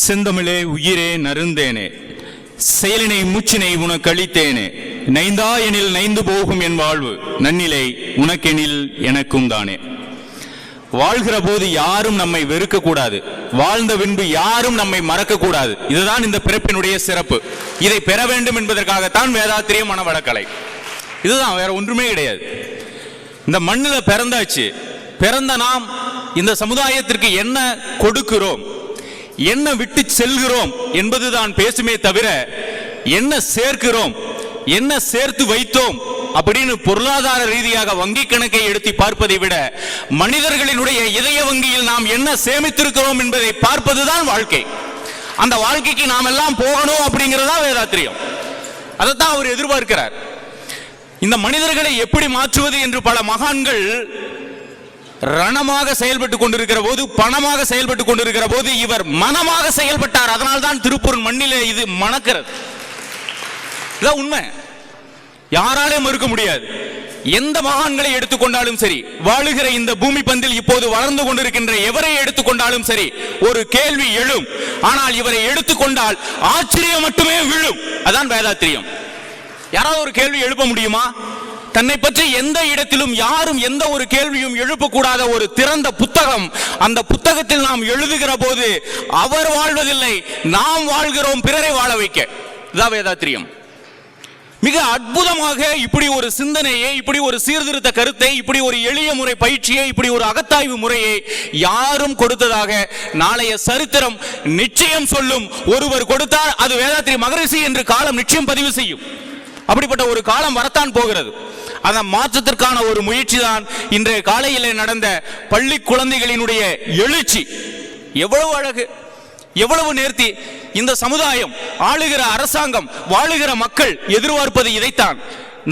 செந்தமிழே உயிரே நருந்தேனே, செயலினை மூச்சினை உனக்கு அளித்தேனே, நைந்தா எனில் நைந்து போகும் என் வாழ்வு, நன்னிலை உனக்கெனில் எனக்கும் தானே. வாழ்கிற போது யாரும் நம்மை வெறுக்க கூடாது, வாழ்ந்த பின்பு யாரும் நம்மை மறக்க கூடாது. இதுதான் இந்த பிறப்பினுடைய சிறப்பு. இதை பெற வேண்டும் என்பதற்காகத்தான் வேதாத்திரிய மனவளக்கலை. இதுதான், வேற ஒன்றுமே கிடையாது. இந்த மண்ணில் பிறந்தாச்சு. பிறந்த நாம் இந்த சமுதாயத்திற்கு என்ன கொடுக்கிறோம், என்ன விட்டு செல்கிறோம் என்பதுதான் பேசுமே தவிர, என்ன சேர்க்கிறோம், என்ன சேர்த்து வைத்தோம் அப்படின்னு பொருளாதார ரீதியாக வங்கி கணக்கை எடுத்து பார்ப்பதை விட, மனிதர்களினுடைய இதய வங்கியில் நாம் என்ன சேமித்திருக்கிறோம் என்பதை பார்ப்பதுதான் வாழ்க்கை. அந்த வாழ்க்கைக்கு நாம் எல்லாம் போகணும் அப்படிங்கிறதா வேதாத்திரியம். அதைத்தான் அவர் எதிர்பார்க்கிறார். இந்த மனிதர்களை எப்படி மாற்றுவது என்று பல மகான்கள் ரணமாக செயல்பட்டு கொண்டிருக்கிற போது, பணமாக செயல்பட்டு கொண்டிருக்கிற போது, இவர் மனமாக செயல்பட்டார். அதனால்தான் திருப்பூர் மண்ணிலே இது மணக்கிறது. இதான் உண்மை, யாராலே மறுக்க முடியாது. எந்த மகான்களை எடுத்துக்கொண்டாலும் சரி, வாழுகிற இந்த பூமி பந்தில் இப்போது வளர்ந்து கொண்டிருக்கின்ற எவரை எடுத்துக்கொண்டாலும் சரி, ஒரு கேள்வி எழும். ஆனால் இவரை எடுத்துக்கொண்டால் ஆச்சரியம் மட்டுமே விழும். அதான் வேதாத்திரியம். யாராவது ஒரு கேள்வி எழுப்ப முடியுமா? தன்னை பற்றி எந்த இடத்திலும் யாரும் எந்த ஒரு கேள்வியும் எழுப்பக்கூடாத ஒரு திறந்த புத்தகம். அந்த புத்தகத்தில் நாம் எழுதுகிற போது அவர் வாழ்வதில்லை, நாம் வாழ்கிறோம் பிறரை வாழ வைக்க. இதான் வேதாத்திரியம். மிக அற்புதமாக இப்படி ஒரு சிந்தனையை, இப்படி ஒரு சீர்திருத்த கருத்தை, இப்படி ஒரு எளிய முறை பயிற்சியை, இப்படி ஒரு அகத்தாய்வு முறையை யாரும் கொடுத்ததாக நாளைய சரித்திரம் நிச்சயம் சொல்லும். ஒருவர் கொடுத்தார், அது வேதாத்திரி மகரிஷி என்று காலம் நிச்சயம் பதிவு செய்யும். அப்படிப்பட்ட ஒரு காலம் வரத்தான் போகிறது. அந்த மாற்றத்திற்கான ஒரு முயற்சி தான் இன்றைய காலையிலே நடந்த பள்ளி குழந்தைகளினுடைய எழுச்சி. எவ்வளவு அழகு, எவ்வளவு நேர்த்தி. இந்த சமுதாயம், ஆளுகிற அரசாங்கம், வாழுகிற மக்கள் எதிர்பார்ப்பது இதைத்தான்.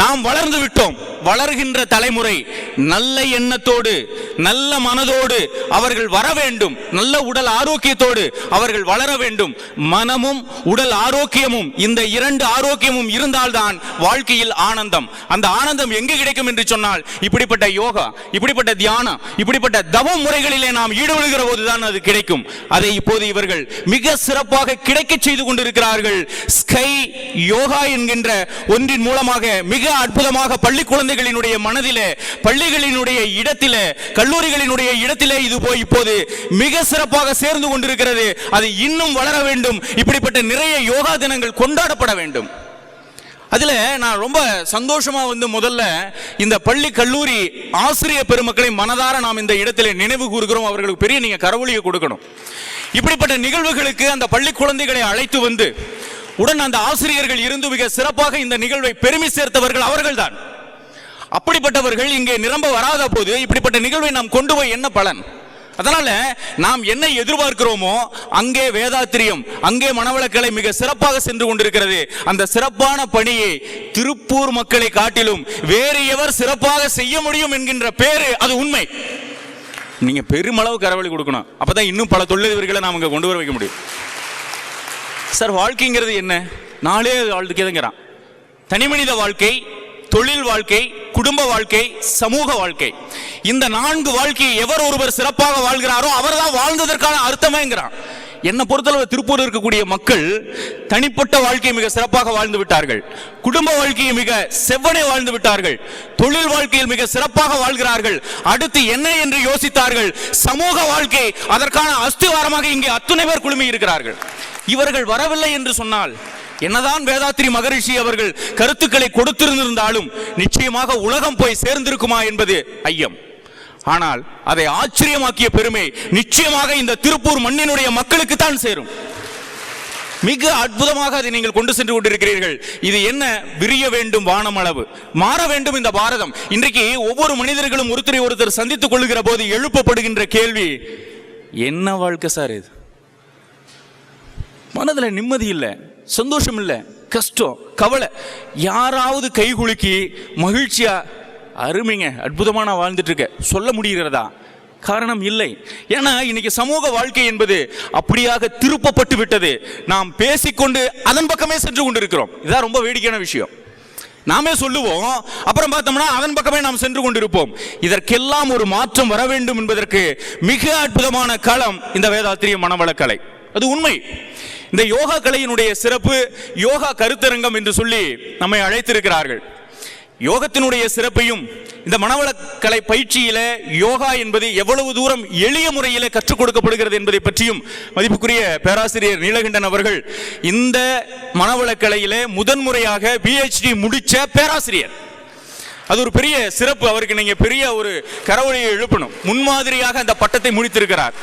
நாம் வளர்ந்து விட்டோம். வளர்கின்ற தலைமுறை நல்ல எண்ணத்தோடு, நல்ல மனதோடு அவர்கள் வர வேண்டும். நல்ல உடல் ஆரோக்கியத்தோடு அவர்கள் வளர வேண்டும். மனமும் உடல் ஆரோக்கியமும், இந்த இரண்டு ஆரோக்கியமும் இருந்தால்தான் வாழ்க்கையில் ஆனந்தம். அந்த ஆனந்தம் எங்கு கிடைக்கும் என்று சொன்னால், இப்படிப்பட்ட யோகா, இப்படிப்பட்ட தியானம், இப்படிப்பட்ட தவ முறைகளிலே நாம் ஈடுபடுகிற போதுதான் அது கிடைக்கும். அதை இப்போது இவர்கள் மிக சிறப்பாக கிடைக்க செய்து கொண்டிருக்கிறார்கள். ஸ்கை யோகா என்கின்ற ஒன்றின் மூலமாக மிக அற்புதமாக பள்ளி குழந்தைகளினுடைய மனதிலே, பள்ளிகளினுடைய இடத்திலே, கல்லூரிகளினுடைய இடத்திலே இது போய் இப்போது மிக சிறப்பாக சேர்ந்து கொண்டிருக்கிறது. அது இன்னும் வளர வேண்டும். இப்படிப்பட்ட நிறைய யோகா தினங்கள் கொண்டாடப்பட வேண்டும். அதுல நான் ரொம்ப சந்தோஷமா முதல்ல இந்த பள்ளி கல்லூரி ஆசிரியர் பெருமக்களை மனதார நாம் இந்த இடத்திலே நினைவு கூறுகிறோம். அவர்களுக்கு பெரிய நீங்க கரவொலியை கொடுக்கணும். இப்படிப்பட்ட நிகழ்வுகளுக்கு அந்த பள்ளி குழந்தைகளை அழைத்து வந்து உடன் அந்த ஆசிரியர்கள் இருந்து மிக சிறப்பாக இந்த நிகழ்வை பெருமை சேர்த்தவர்கள் அவர்கள்தான். அப்படிப்பட்டவர்கள் இங்கே நிரம்ப வராத போது இப்படிப்பட்ட நிகழ்வை நாம் கொண்டு போய் என்ன பலன்? அதனால நாம் என்ன எதிர்பார்க்கிறோமோ அங்கே வேதாத்திரியம், அங்கே மனவளக்கலை மிக சிறப்பாக சென்று கொண்டிருக்கிறது. அந்த சிறப்பான பணியை திருப்பூர் மக்களை காட்டிலும் வேறு எவர் சிறப்பாக செய்ய முடியும் என்கின்ற பேரு அது உண்மை. நீங்க பெருமளவு கரவழி கொடுக்கணும். அப்பதான் இன்னும் பல தொழிலதிபர்களை நாம் இங்க கொண்டு வர வைக்க முடியும். சார், வாழ்க்கைங்கிறது என்ன? நாளே வாழ்க்கைங்கிறான். தனி மனித வாழ்க்கை, தொழில் வாழ்க்கை, குடும்ப வாழ்க்கை, சமூக வாழ்க்கை. இந்த 4 வாழ்க்கையை எவர் ஒருவர் சிறப்பாக வாழ்கிறாரோ அவர் தான் வாழ்ந்ததற்கான அர்த்தமேங்கிறான். என்னை பொறுத்தளவு திருப்பூர் இருக்கக்கூடிய மக்கள் தனிப்பட்ட வாழ்க்கையை மிக சிறப்பாக வாழ்ந்து விட்டார்கள், குடும்ப வாழ்க்கையை மிக செவ்வனே வாழ்ந்து விட்டார்கள், தொழில் வாழ்க்கையில் மிக சிறப்பாக வாழ்கிறார்கள். அடுத்து என்ன என்று யோசித்தார்கள். சமூக வாழ்க்கை, அதற்கான அஸ்திவாரமாக இங்கே அத்துணை பேர் குழுமி இருக்கிறார்கள். இவர்கள் வரவில்லை என்று சொன்னால், என்னதான் வேதாத்திரி மகரிஷி அவர்கள் கருத்துக்களை கொடுத்திருந்தாலும் நிச்சயமாக உலகம் போய் சேர்ந்திருக்குமா என்பது ஐயம். ஆனால் அதை ஆச்சரியமாக்கிய பெருமை நிச்சயமாக இந்த திருப்பூர் மண்ணினுடைய மக்களுக்கு தான் சேரும். மிக அற்புதமாக அதை நீங்கள் கொண்டு சென்று கொண்டிருக்கிறீர்கள். இது என்ன? விரிய வேண்டும் வானம் அளவு, மாற வேண்டும் இந்த பாரதம். இன்றைக்கு ஒவ்வொரு மனிதர்களும் ஒருத்தரை ஒருத்தர் சந்தித்துக் கொள்ளுகிற போது எழுப்பப்படுகின்ற கேள்வி, என்ன வாழ்க்கை சார் இது? மனதில் நிம்மதி இல்லை, சந்தோஷம் இல்லை, கஷ்டம், கவலை. யாராவது கைகுலுக்கி மகிழ்ச்சியா அருமைங்க, அற்புதமான வாழ்ந்துட்டு இருக்க சொல்ல முடிகிறதா? காரணம் இல்லை. ஏன்னா இன்னைக்கு சமூக வாழ்க்கை என்பது அப்படியாக திருப்பப்பட்டு விட்டது. நாம் பேசிக்கொண்டு அதன் பக்கமே சென்று கொண்டிருக்கிறோம். இதுதான் ரொம்ப வேடிக்கையான விஷயம். நாமே சொல்லுவோம், அப்புறம் பார்த்தோம்னா அதன் பக்கமே நாம் சென்று கொண்டிருப்போம். இதற்கெல்லாம் ஒரு மாற்றம் வர வேண்டும் என்பதற்கு மிக அற்புதமான களம் இந்த வேதாத்திரிய மனவளக்கலை. அது உண்மை. இந்த யோகா கலையினுடைய சிறப்பு யோகா கருத்தரங்கம் என்று சொல்லி நம்மை அழைத்திருக்கிறார்கள். யோகத்தினுடைய சிறப்பையும் இந்த மனவளக்கலை பயிற்சியில யோகா என்பது எவ்வளவு தூரம் எளிய முறையில கற்றுக் கொடுக்கப்படுகிறது என்பதை பற்றியும் மதிப்புக்குரிய பேராசிரியர் நீலகண்டன் அவர்கள் இந்த மனவளக்கலையில முதன்முறையாக PhD முடிச்ச பேராசிரியர். அது ஒரு பெரிய சிறப்பு. அவருக்கு நீங்க பெரிய ஒரு கரவொலியை எழுப்பணும். முன்மாதிரியாக அந்த பட்டத்தை முடித்திருக்கிறார்.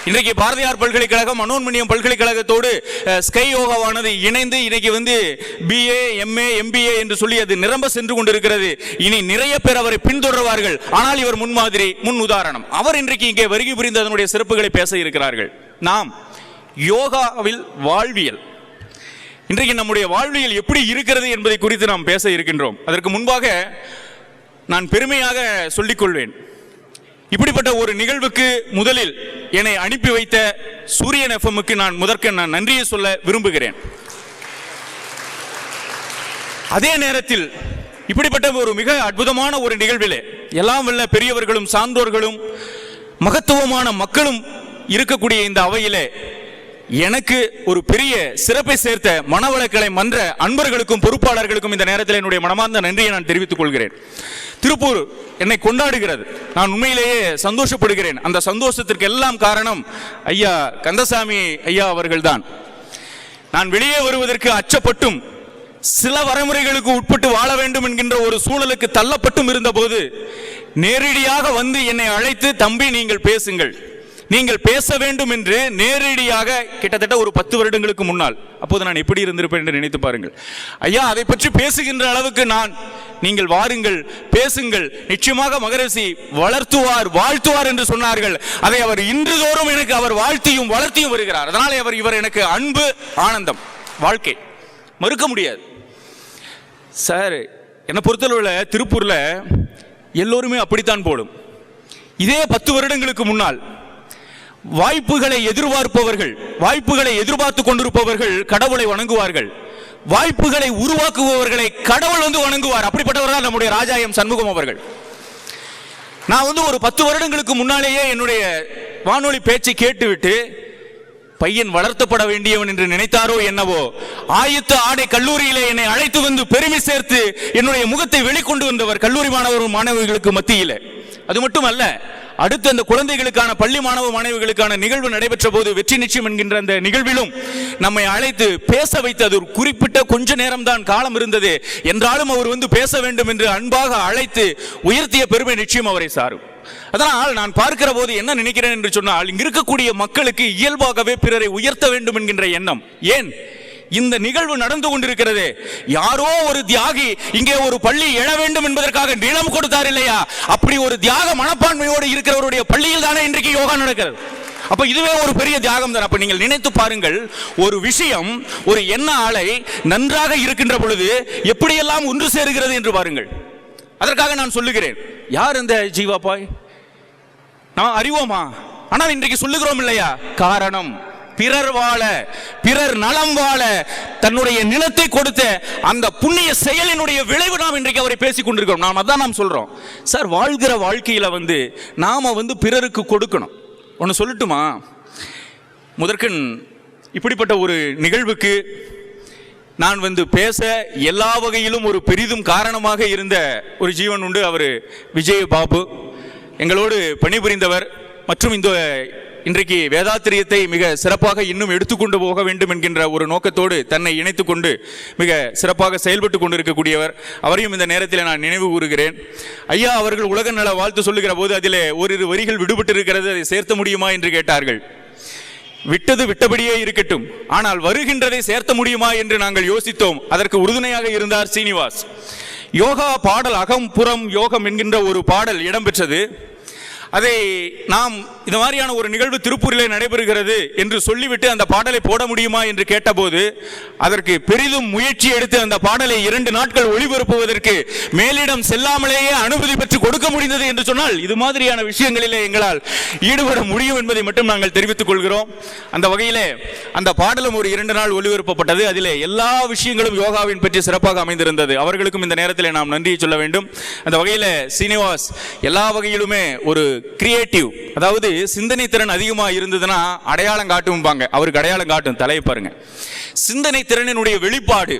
இன்றைக்கு பாரதியார் பல்கலைக்கழகம் மனோன்மணியம் பல்கலைக்கழகத்தோடு ஸ்கை யோகாவானது இணைந்து இன்னைக்கு BA MA MBA என்று சொல்லி அது நிரம்ப சென்று கொண்டிருக்கிறது. இனி நிறைய பேர் அவரை பின்தொடர்வார்கள். ஆனால் இவர் முன்மாதிரி, முன் உதாரணம். அவர் இன்றைக்கு இங்கே வருகை புரிந்து அதனுடைய சிறப்புகளை பேச இருக்கிறார்கள். நாம் யோகாவில் வாழ்வியல், இன்றைக்கு நம்முடைய வாழ்வியல் எப்படி இருக்கிறது என்பதை குறித்து நாம் பேச இருக்கின்றோம். அதற்கு முன்பாக நான் பெருமையாக சொல்லிக்கொள்வேன், இப்படிப்பட்ட ஒரு நிகழ்வுக்கு முதலில் என்னை அனுப்பி வைத்த சூரியன் FM-க்கு நான் நன்றியை சொல்ல விரும்புகிறேன். அதே நேரத்தில் இப்படிப்பட்ட ஒரு மிக அற்புதமான ஒரு நிகழ்விலே எல்லாம் வல்ல பெரியவர்களும் சான்றோர்களும் மகத்துவமான மக்களும் இருக்கக்கூடிய இந்த அவையிலே எனக்கு ஒரு பெரிய சிறப்பை சேர்த்த மனவளக்கலை மன்ற அன்பர்களுக்கும் பொறுப்பாளர்களுக்கும் இந்த நேரத்தில் என்னுடைய மனமார்ந்த நன்றியை நான் தெரிவித்துக் கொள்கிறேன். திருப்பூர் என்னை கொண்டாடுகிறது. நான் உண்மையிலேயே சந்தோஷப்படுகிறேன். அந்த சந்தோஷத்திற்கு எல்லாம் காரணம் ஐயா கந்தசாமி ஐயா அவர்கள்தான். நான் வெளியே வருவதற்கு அச்சப்பட்டும் சில வரைமுறைகளுக்கு உட்பட்டு வாழ வேண்டும் என்கின்ற ஒரு சூழலுக்கு தள்ளப்பட்டும் இருந்தபோது நேரடியாக வந்து என்னை அழைத்து, தம்பி நீங்கள் பேசுங்கள், நீங்கள் பேச வேண்டும் என்று நேரடியாக கிட்டத்தட்ட ஒரு 10 வருடங்களுக்கு முன்னால், அப்போது நான் எப்படி இருந்திருப்பேன் என்று நினைத்து பாருங்கள். ஐயா அதை பற்றி பேசுகின்ற அளவுக்கு நீங்கள் வாருங்கள், பேசுங்கள், நிச்சயமாக மகரிஷி வளர்த்துவார், வாழ்த்துவார் என்று சொன்னார்கள். அதை அவர் இன்றுதோறும் எனக்கு அவர் வாழ்த்தியும் வளர்த்தியும் வருகிறார். அதனாலே இவர் எனக்கு அன்பு, ஆனந்தம், வாழ்க்கை மறுக்க முடியாது. சார், என்னை பொறுத்தளவுல திருப்பூர்ல எல்லோருமே அப்படித்தான் போடும். இதே 10 வருடங்களுக்கு முன்னால் வாய்ப்புகளை எதிர்பார்ப்பவர்கள், வாய்ப்புகளை எதிர்பார்த்து கொண்டிருப்பவர்கள் கடவுளை வணங்குவார்கள். வாய்ப்புகளை உருவாக்குபவர்களை கடவுள் வணங்குவார். அப்படிப்பட்டவர்கள் நம்முடைய ராஜா எம் சண்முகம் அவர்கள். நான் ஒரு 10 வருடங்களுக்கு முன்னாலேயே என்னுடைய வானொலி பேச்சை கேட்டுவிட்டு பையன் வளர்த்தப்பட வேண்டியவன் என்று நினைத்தாரோ என்னவோ, ஆயுத்த ஆடை கல்லூரியிலே என்னை அழைத்து வந்து பெருமை சேர்த்து என்னுடைய முகத்தை வெளிக்கொண்டு வந்தவர் கல்லூரி மாணவர்களுக்கு மத்தியில். அது மட்டுமல்ல, அடுத்து அந்த குழந்தைகளுக்கான பள்ளி மாணவ மாணவிகளுக்கான நிகழ்வு நடைபெற்ற போது வெற்றி நிச்சயம் என்கின்ற அந்த நிகழ்விலும் நம்மை அழைத்து பேச வைத்தது. ஒரு குறிப்பிட்ட கொஞ்ச நேரம் தான் காலம் இருந்தது என்றாலும் அவர் பேச வேண்டும் என்று அன்பாக அழைத்து உயர்த்திய பெருமை நிச்சயம் அவரை சாரும். அதனால் நான் பார்க்கிற போது என்ன நினைக்கிறேன் என்று சொன்னால், இங்க இருக்கக்கூடிய மக்களுக்கு இயல்பாகவே பிறரை உயர்த்த வேண்டும் என்கின்ற எண்ணம். ஏன் இந்த நிகழ்வு நடந்து கொண்டிருக்கிறது? யாரோ ஒரு தியாகி இங்கே ஒரு பள்ளி எழ வேண்டும் என்பதற்காக நிலம் கொடுத்தார் இல்லையா? அப்படி ஒரு தியாக மனப்பான்மையோடு இருக்கிறவருடைய பள்ளியில் தானே இன்றைக்கு யோகா நடக்கிறது. அப்ப இதுவே ஒரு பெரிய தியாகம் தான். அப்ப நீங்கள் நினைத்து பாருங்கள், ஒரு விஷயம், ஒரு எண்ண ஆலை நன்றாக இருக்கின்ற பொழுது எப்படியெல்லாம் ஒன்று சேருகிறது என்று பாருங்கள். அதற்காக நான் சொல்லுகிறேன், யார் இந்த ஜீவாபாய்? நான் அறிவோமா? ஆனால் இன்றைக்கு சொல்லுகிறோம் இல்லையா? காரணம் பிறர் வாழ, பிறர் நலம் வாழ தன்னுடைய நிலத்தை கொடுத்த அந்த புண்ணிய செயலினுடைய விளைவு நாம் இன்றைக்கு அவரை பேசிக் கொண்டிருக்கிறோம். நாம் அதான் நாம் சொல்றோம். சார், வாழ்கிற வாழ்க்கையில நாம பிறருக்கு கொடுக்கணும். ஒன்று சொல்லட்டுமா? முதற்கண் இப்படிப்பட்ட ஒரு நிகழ்வுக்கு நான் பேச எல்லா வகையிலும் ஒரு பெரிதும் காரணமாக இருந்த ஒரு ஜீவன் உண்டு. அவர் விஜய் பாபு, எங்களோடு பணிபுரிந்தவர். மற்றும் இந்த இன்றைக்கு வேதாத்திரியத்தை மிக சிறப்பாக இன்னும் எடுத்துக்கொண்டு போக வேண்டும் என்கின்ற ஒரு நோக்கத்தோடு தன்னை இணைத்துக் கொண்டு மிக சிறப்பாக செயல்பட்டு கொண்டிருக்கக்கூடியவர். அவரையும் இந்த நேரத்தில் நான் நினைவு கூறுகிறேன். ஐயா அவர்கள் உலக நல வாழ்த்து சொல்லுகிற போது அதிலே ஓரிரு வரிகள் விடுபட்டு இருக்கிறது, அதை சேர்த்த முடியுமா என்று கேட்டார்கள். விட்டது விட்டபடியே இருக்கட்டும், ஆனால் வருகின்றதை சேர்த்த முடியுமா என்று நாங்கள் யோசித்தோம். அதற்கு உறுதுணையாக இருந்தார் சீனிவாஸ். யோகா பாடல் அகம் புறம் யோகம் என்கின்ற ஒரு பாடல் இடம்பெற்றது. அதை நாம் இந்த மாதிரியான ஒரு நிகழ்வு திருப்பூரிலே நடைபெறுகிறது என்று சொல்லிவிட்டு அந்த பாடலை போட முடியுமா என்று கேட்டபோது அதற்கு பெரிதும் முயற்சி எடுத்து அந்த பாடலை 2 நாட்கள் ஒளிபரப்புவதற்கு மேலிடம் செல்லாமலேயே அனுமதி பெற்று கொடுக்க முடிந்தது என்று சொன்னால், இது மாதிரியான விஷயங்களிலே எங்களால் ஈடுபட முடியும் என்பதை மட்டும் நாங்கள் தெரிவித்துக் கொள்கிறோம். அந்த வகையிலே அந்த பாடலும் ஒரு 2 நாள் ஒளிபரப்பப்பட்டது. அதிலே எல்லா விஷயங்களும் யோகாவின் பற்றி சிறப்பாக அமைந்திருந்தது. அவர்களுக்கும் இந்த நேரத்தில் நாம் நன்றியை சொல்ல வேண்டும். அந்த வகையில் சீனிவாஸ் எல்லா வகையிலுமே ஒரு கிரியேட்டிவ், அதாவது சிந்தனை திறன் அதிகமாக இருந்ததுன்னா அடையாளம் காட்டும்பாங்க. அவருக்கு அடையாளம் காட்டும் தலையை பாருங்க. சிந்தனை திறனினுடைய வெளிப்பாடு.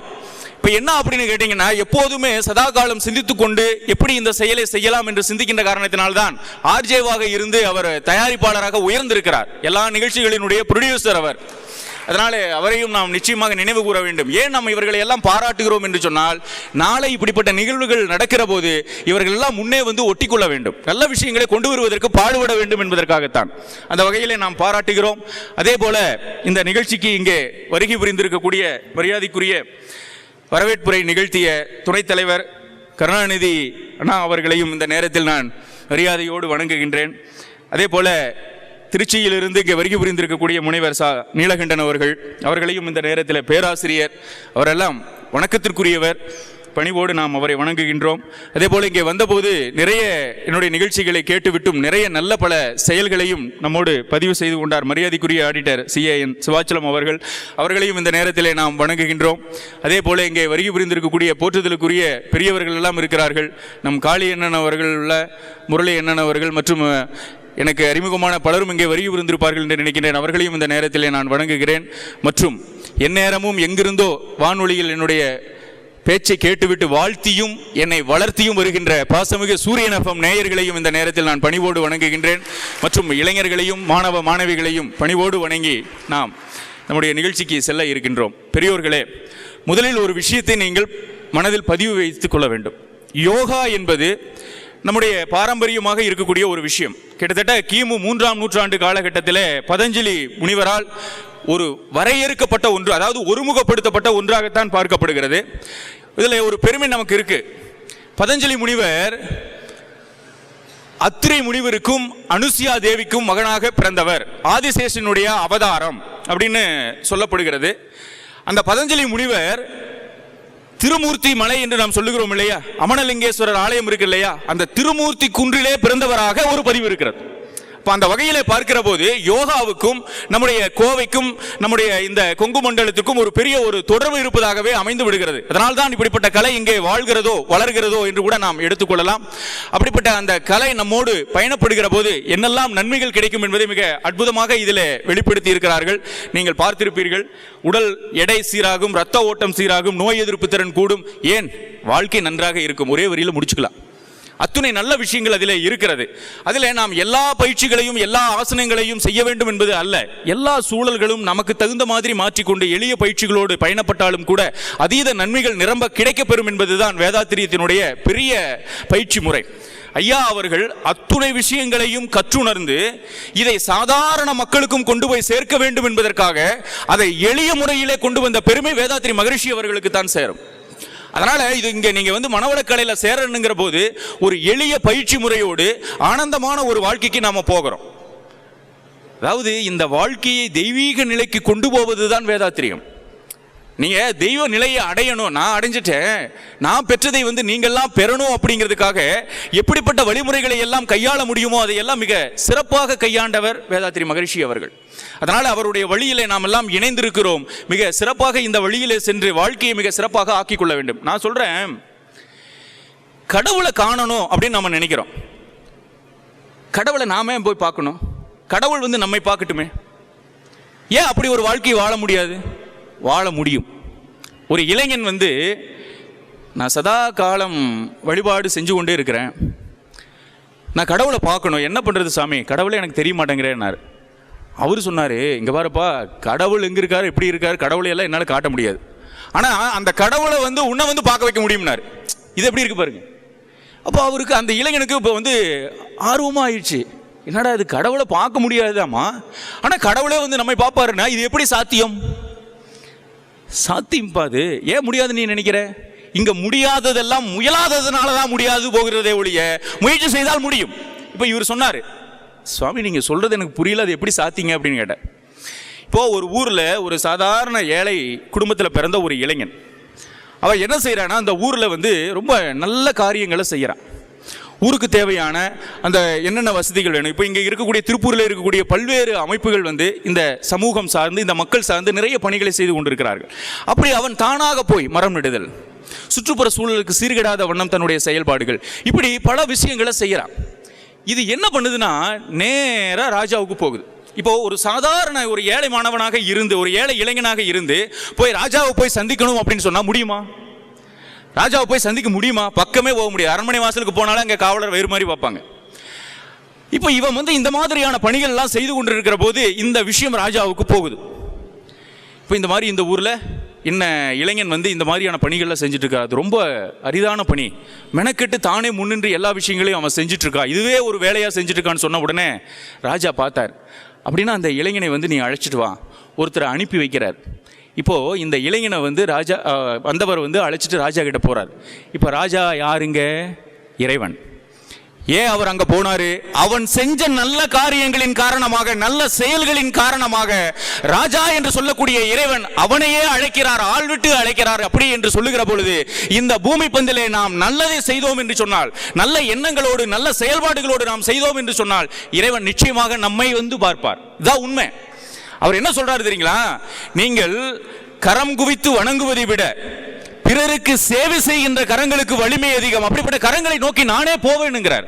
இப்போ என்ன அப்படின்னு கேட்டீங்கன்னா, எப்போதுமே சதா காலம் சிந்தித்து கொண்டு எப்படி இந்த செயலை செய்யலாம் என்று சிந்திக்கின்ற காரணத்தினால்தான் ஆர்ஜேவாக இருந்து அவர் தயாரிப்பாளராக உயர்ந்திருக்கிறார். எல்லா நிகழ்ச்சிகளினுடைய ப்ரொடியூசர் அவர். அதனால அவரையும் நாம் நிச்சயமாக நினைவு கூற வேண்டும். ஏன் நாம் இவர்களை எல்லாம் பாராட்டுகிறோம் என்று சொன்னால், நாளை இப்படிப்பட்ட நிகழ்வுகள் நடக்கிற போது இவர்கள் எல்லாம் முன்னே வந்து ஒட்டிக்கொள்ள வேண்டும், நல்ல விஷயங்களை கொண்டு வருவதற்கு பாடுபட வேண்டும் என்பதற்காகத்தான். அந்த வகையிலே நாம் பாராட்டுகிறோம். அதே போல இந்த நிகழ்ச்சிக்கு இங்கே வருகை புரிந்திருக்கக்கூடிய மரியாதைக்குரிய வரவேற்புரை நிகழ்த்திய துணைத் தலைவர் கருணாநிதி அண்ணா அவர்களையும் இந்த நேரத்தில் நான் மரியாதையோடு வணங்குகின்றேன். அதே போல திருச்சியிலிருந்து இங்கே வருகை புரிந்திருக்கக்கூடிய முனைவர் நீலகண்டன் அவர்களையும் இந்த நேரத்தில் பேராசிரியர், அவரெல்லாம் வணக்கத்திற்குரியவர், பணிவோடு நாம் அவரை வணங்குகின்றோம். அதே போல் இங்கே வந்தபோது நிறைய என்னுடைய நிகழ்ச்சிகளை கேட்டுவிட்டும் நிறைய நல்ல பல செயல்களையும் நம்மோடு பதிவு செய்து கொண்டார் மரியாதைக்குரிய ஆடிட்டர் CAN சிவாச்சலம் அவர்களையும் இந்த நேரத்திலே நாம் வணங்குகின்றோம். அதே போல் இங்கே வருகை புரிந்திருக்கக்கூடிய போற்றுதலுக்குரிய பெரியவர்கள் எல்லாம் இருக்கிறார்கள். நம் காளி அண்ணன் அவர்கள், முரளி அண்ணன் அவர்கள் மற்றும் எனக்கு அறிமுகமான பலரும் இங்கே வருகை புரிந்திருப்பார்கள் என்று நினைக்கின்றேன். அவர்களையும் இந்த நேரத்திலே நான் வணங்குகிறேன். மற்றும் எந்நேரமும் எங்கிருந்தோ வானொலியில் என்னுடைய பேச்சை கேட்டுவிட்டு வாழ்த்தியும் என்னை வளர்த்தியும் வருகின்ற பாசமிகு சூரியன் FM நேயர்களையும் இந்த நேரத்தில் நான் பணிவோடு வணங்குகின்றேன். மற்றும் இளைஞர்களையும் மாணவ மாணவிகளையும் பணிவோடு வணங்கி நாம் நம்முடைய நிகழ்ச்சிக்கு செல்ல இருக்கின்றோம். பெரியோர்களே, முதலில் ஒரு விஷயத்தை நீங்கள் மனதில் பதிவு வைத்துக் கொள்ள வேண்டும். யோகா என்பது நம்முடைய பாரம்பரியமாக இருக்கக்கூடிய ஒரு விஷயம். கிட்டத்தட்ட கிமு 3ஆம் நூற்றாண்டு காலகட்டத்தில் பதஞ்சலி முனிவரால் ஒரு வரையறுக்கப்பட்ட ஒன்று, அதாவது ஒருமுகப்படுத்தப்பட்ட ஒன்றாகத்தான் பார்க்கப்படுகிறது. இதில் ஒரு பெருமை நமக்கு இருக்கு. பதஞ்சலி முனிவர் அத்திரை முனிவருக்கும் அனுசியா தேவிக்கும் மகனாக பிறந்தவர், ஆதிசேஷனுடைய அவதாரம் அப்படின்னு சொல்லப்படுகிறது. அந்த பதஞ்சலி முனிவர் திருமூர்த்தி மலை என்று நாம் சொல்லுகிறோம் இல்லையா, அமனலிங்கேஸ்வரர் ஆலயம் இருக்கு இல்லையா, அந்த திருமூர்த்தி குன்றிலே பிறந்தவராக ஒரு பதிவு இருக்கிறது. அந்த வகையிலே பார்க்கிற போது யோகாவுக்கும் நம்முடைய கோவைக்கும் நம்முடைய இந்த கொங்கு மண்டலத்துக்கும் ஒரு பெரிய ஒரு தொடர்பு இருப்பதாகவே அமைந்து விடுகிறது. அதனால் தான் இப்படிப்பட்ட கலை இங்கே வாழ்கிறதோ வளர்கிறதோ என்று கூட நாம் எடுத்துக்கொள்ளலாம். அப்படிப்பட்ட அந்த கலை நம்மோடு பயணப்படுகிற போது என்னெல்லாம் நன்மைகள் கிடைக்கும் என்பதை மிக அற்புதமாக இதில் வெளிப்படுத்தி இருக்கிறார்கள். நீங்கள் பார்த்திருப்பீர்கள், உடல் எடை சீராகும், இரத்த ஓட்டம் சீராகும், நோய் எதிர்ப்பு திறன் கூடும், ஏன் வாழ்க்கை நன்றாக இருக்கும். ஒரே வரியில் முடிச்சுக்கலாம். அத்துணை நல்ல விஷயங்கள் அதில் இருக்கிறது. அதில் நாம் எல்லா பயிற்சிகளையும் எல்லா ஆசனங்களையும் செய்ய வேண்டும் என்பது அல்ல. எல்லா சூழல்களும் நமக்கு தகுந்த மாதிரி மாற்றிக்கொண்டு எளிய பயிற்சிகளோடு பயணப்பட்டாலும் கூட அதீத நன்மைகள் நிரம்ப கிடைக்கப்பெறும் என்பதுதான் வேதாத்திரியத்தினுடைய பெரிய பயிற்சி முறை. ஐயா அவர்கள் அத்துணை விஷயங்களையும் கற்றுணர்ந்து இதை சாதாரண மக்களுக்கும் கொண்டு போய் சேர்க்க வேண்டும் என்பதற்காக அதை எளிய முறையிலே கொண்டு வந்த பெருமை வேதாத்திரி மகரிஷி அவர்களுக்கு தான் சேரும். அதனால இது இங்கே நீங்க வந்து மனவளக்கலையில் சேரணுங்கிற போது ஒரு எளிய பயிற்சி முறையோடு ஆனந்தமான ஒரு வாழ்க்கைக்கு நாம போகிறோம். அதாவது இந்த வாழ்க்கையை தெய்வீக நிலைக்கு கொண்டு போவதுதான் வேதாத்திரியம். நீங்க தெய்வ நிலையை அடையணும், நான் அடைஞ்சிட்டேன், நான் பெற்றதை வந்து நீங்கள்லாம் பெறணும் அப்படிங்கிறதுக்காக எப்படிப்பட்ட வழிமுறைகளை எல்லாம் கையாள முடியுமோ அதையெல்லாம் மிக சிறப்பாக கையாண்டவர் வேதாத்திரி மகரிஷி அவர்கள். அதனால அவருடைய வழியிலே நாம் எல்லாம் இணைந்திருக்கிறோம். மிக சிறப்பாக இந்த வழியிலே சென்று வாழ்க்கையை மிக சிறப்பாக ஆக்கிக் கொள்ள வேண்டும். நான் சொல்றேன், கடவுளை காணணும் அப்படின்னு நம்ம நினைக்கிறோம். கடவுளை நாமே போய் பார்க்கணும், கடவுள் வந்து நம்மை பார்க்கட்டுமே. ஏன் அப்படி ஒரு வாழ்க்கையை வாழ முடியாது? வாழ முடியும். ஒரு இளைஞன் வந்து, நான் சதா காலம் வழிபாடு செஞ்சு கொண்டே இருக்கிறேன், நான் கடவுளை பார்க்கணும், என்ன பண்ணுறது சாமி, கடவுளே எனக்கு தெரிய மாட்டேங்கிறேன்னாரு. அவர் சொன்னார், இங்கே பாருப்பா, கடவுள் எங்கே இருக்கார், எப்படி இருக்கார், கடவுளையெல்லாம் என்னால் காட்ட முடியாது, ஆனால் அந்த கடவுளை வந்து உன்னை வந்து பார்க்க வைக்க முடியும்னாரு. இது எப்படி இருக்கு பாருங்க. அப்போ அவருக்கு, அந்த இளைஞனுக்கு இப்போ வந்து ஆர்வமாக ஆயிடுச்சு. என்னடா இது, கடவுளை பார்க்க முடியாதாமா, ஆனால் கடவுளே வந்து நம்மை பார்ப்பாருன்னா இது எப்படி சாத்தியம்? சாத்தியம் பாது. ஏன் முடியாது நீ நினைக்கிற? இங்க முடியாததெல்லாம் முயலாததுனால தான் முடியாது போகிறதே ஒழிய முயற்சி செய்தால் முடியும். இப்போ இவர் சொன்னார், சுவாமி நீங்க சொல்றது எனக்கு புரியல, அது எப்படி சாத்திங்க அப்படின்னு கேட்டார். இப்போ ஒரு ஊர்ல ஒரு சாதாரண ஏழை குடும்பத்தில் பிறந்த ஒரு இளைஞன், அவன் என்ன செய்யறான்னா, அந்த ஊர்ல வந்து ரொம்ப நல்ல காரியங்களை செய்யறான். ஊருக்கு தேவையான அந்த என்னென்ன வசதிகள் வேணும். இப்போ இங்கே இருக்கக்கூடிய திருப்பூரில் இருக்கக்கூடிய பல்வேறு அமைப்புகள் வந்து இந்த சமூகம் சார்ந்து, இந்த மக்கள் சார்ந்து நிறைய பணிகளை செய்து கொண்டிருக்கிறார்கள். அப்படி அவன் தானாக போய் மரம் நடுதல், சுற்றுப்புற சூழலுக்கு சீர்கெடாத வண்ணம் தன்னுடைய செயல்பாடுகள், இப்படி பல விஷயங்களை செய்யறான். இது என்ன பண்ணுதுன்னா நேராக ராஜாவுக்கு போகுது. இப்போ ஒரு சாதாரண ஒரு ஏழை மாணவனாக இருந்து, ஒரு ஏழை இளைஞனாக இருந்து போய் ராஜாவை போய் சந்திக்கணும் அப்படின்னு சொன்னா முடியுமா? ராஜாவை போய் சந்திக்க முடியுமா? பக்கமே போக முடியாது. அரண்மனை வாசலுக்கு போனாலும் அங்கே காவலர் வேறு மாதிரி பார்ப்பாங்க. இப்போ இவன் வந்து இந்த மாதிரியான பணிகள் எல்லாம் செய்து கொண்டு இருக்கிற போது இந்த விஷயம் ராஜாவுக்கு போகுது. இப்போ இந்த மாதிரி இந்த ஊரில் என்ன இளைஞன் வந்து இந்த மாதிரியான பணிகள்லாம் செஞ்சுட்டு இருக்கா, அது ரொம்ப அரிதான பணி, மெனக்கெட்டு தானே முன்னின்று எல்லா விஷயங்களையும் அவன் செஞ்சுட்டு இருக்கா, இதுவே ஒரு வேலையாக செஞ்சுட்டு இருக்கான்னு சொன்ன உடனே ராஜா பார்த்தார். அப்படின்னா அந்த இளைஞனை வந்து நீ அழைச்சிட்டு வா, ஒருத்தரை அனுப்பி வைக்கிறார். இப்போது இந்த இளைஞனை வந்து ராஜா வந்தவர் வந்து அழைச்சிட்டு ராஜா கிட்ட போகிறார். இப்போ ராஜா யாருங்க? இறைவன். ஏன் அவர் அங்கே போனார்? அவன் செஞ்ச நல்ல காரியங்களின் காரணமாக, நல்ல செயல்களின் காரணமாக ராஜா என்று சொல்லக்கூடிய இறைவன் அவனையே அழைக்கிறார், ஆள் விட்டு அழைக்கிறார். அப்படி என்று சொல்லுகிற பொழுது இந்த பூமி பந்திலே நாம் நல்லதை செய்தோம் என்று சொன்னால், நல்ல எண்ணங்களோடு நல்ல செயல்பாடுகளோடு நாம் செய்தோம் என்று சொன்னால் இறைவன் நிச்சயமாக நம்மை வந்து பார்ப்பார். இதான் உண்மை. அவர் என்ன சொல்றாரு தெரியுங்களா? நீங்கள் கரம் குவித்து வணங்குவதை விட பிறருக்கு சேவை செய்கின்ற கரங்களுக்கு வலிமை அதிகம். அப்படிப்பட்ட கரங்களை நோக்கி நானே போவேனுங்கிறார்.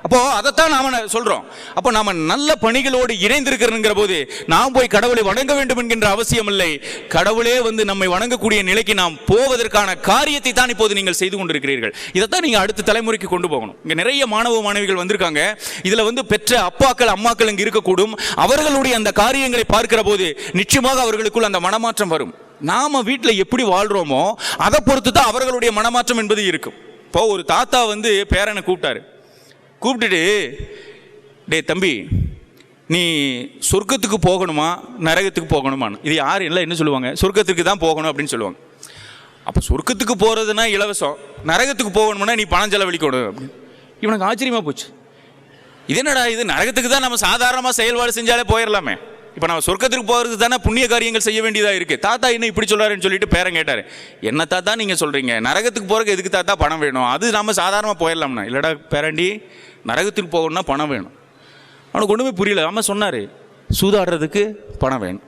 அப்போ அதைத்தான் நாம சொல்றோம். அப்போ நாம நல்ல பணிகளோடு இணைந்திருக்கிற போது நாம் போய் கடவுளை வணங்க வேண்டும் என்கின்ற அவசியம் இல்லை. கடவுளே வந்து நம்மை வணங்கக்கூடிய நிலைக்கு நாம் போவதற்கான காரியத்தை தான் இப்போது நீங்கள் செய்து கொண்டிருக்கிறீர்கள். இதைத்தான் நீங்க அடுத்த தலைமுறைக்கு கொண்டு போகணும். இங்க நிறைய மாணவ மாணவிகள் வந்திருக்காங்க. இதுல வந்து பெற்ற அப்பாக்கள் அம்மாக்கள் இங்கு இருக்கக்கூடும். அவர்களுடைய அந்த காரியங்களை பார்க்கிற போது நிச்சயமாக அவர்களுக்குள் அந்த மனமாற்றம் வரும். நாம வீட்டில் எப்படி வாழ்றோமோ அதை பொறுத்து தான் அவர்களுடைய மனமாற்றம் என்பது இருக்கும். இப்போ ஒரு தாத்தா வந்து பேரனை கூப்பிட்டாரு. கூப்பிட்டுட்டு, டே தம்பி, நீ சொர்க்கத்துக்கு போகணுமா நரகத்துக்கு போகணுமான்னு. இது யார் இல்லை என்ன சொல்லுவாங்க? சொர்க்கத்துக்கு தான் போகணும் அப்படின்னு சொல்லுவாங்க. அப்போ சொர்க்கத்துக்கு போகிறதுனா இலவசம், நரகத்துக்கு போகணும்னா நீ பணம் செலவழிக்கணும் அப்படின்னு. இவனுக்கு ஆச்சரியமாக போச்சு. இது என்னடா இது, நரகத்துக்கு தான் நம்ம சாதாரணமாக செயல்பாடு செஞ்சாலே போயிடலாமே, இப்போ நம்ம சொர்க்கத்துக்கு போகிறது தானே புண்ணிய காரியங்கள் செய்ய வேண்டியதாக இருக்குது. தாத்தா என்ன இப்படி சொல்கிறாருன்னு சொல்லிட்டு பேரன் கேட்டார். என்ன தாத்தா நீங்கள் சொல்கிறீங்க, நரகத்துக்கு போகிறதுக்கு எதுக்கு தாத்தா பணம் வேணும், அது நம்ம சாதாரணமாக போயிடலாம்னா. இல்லைடா பேரண்டி, நரகத்துக்கு போகணும்னா பணம் வேணும். அவனுக்கு ஒன்றுமே புரியல. அவன் சொன்னார், சூதாடுறதுக்கு பணம் வேணும்,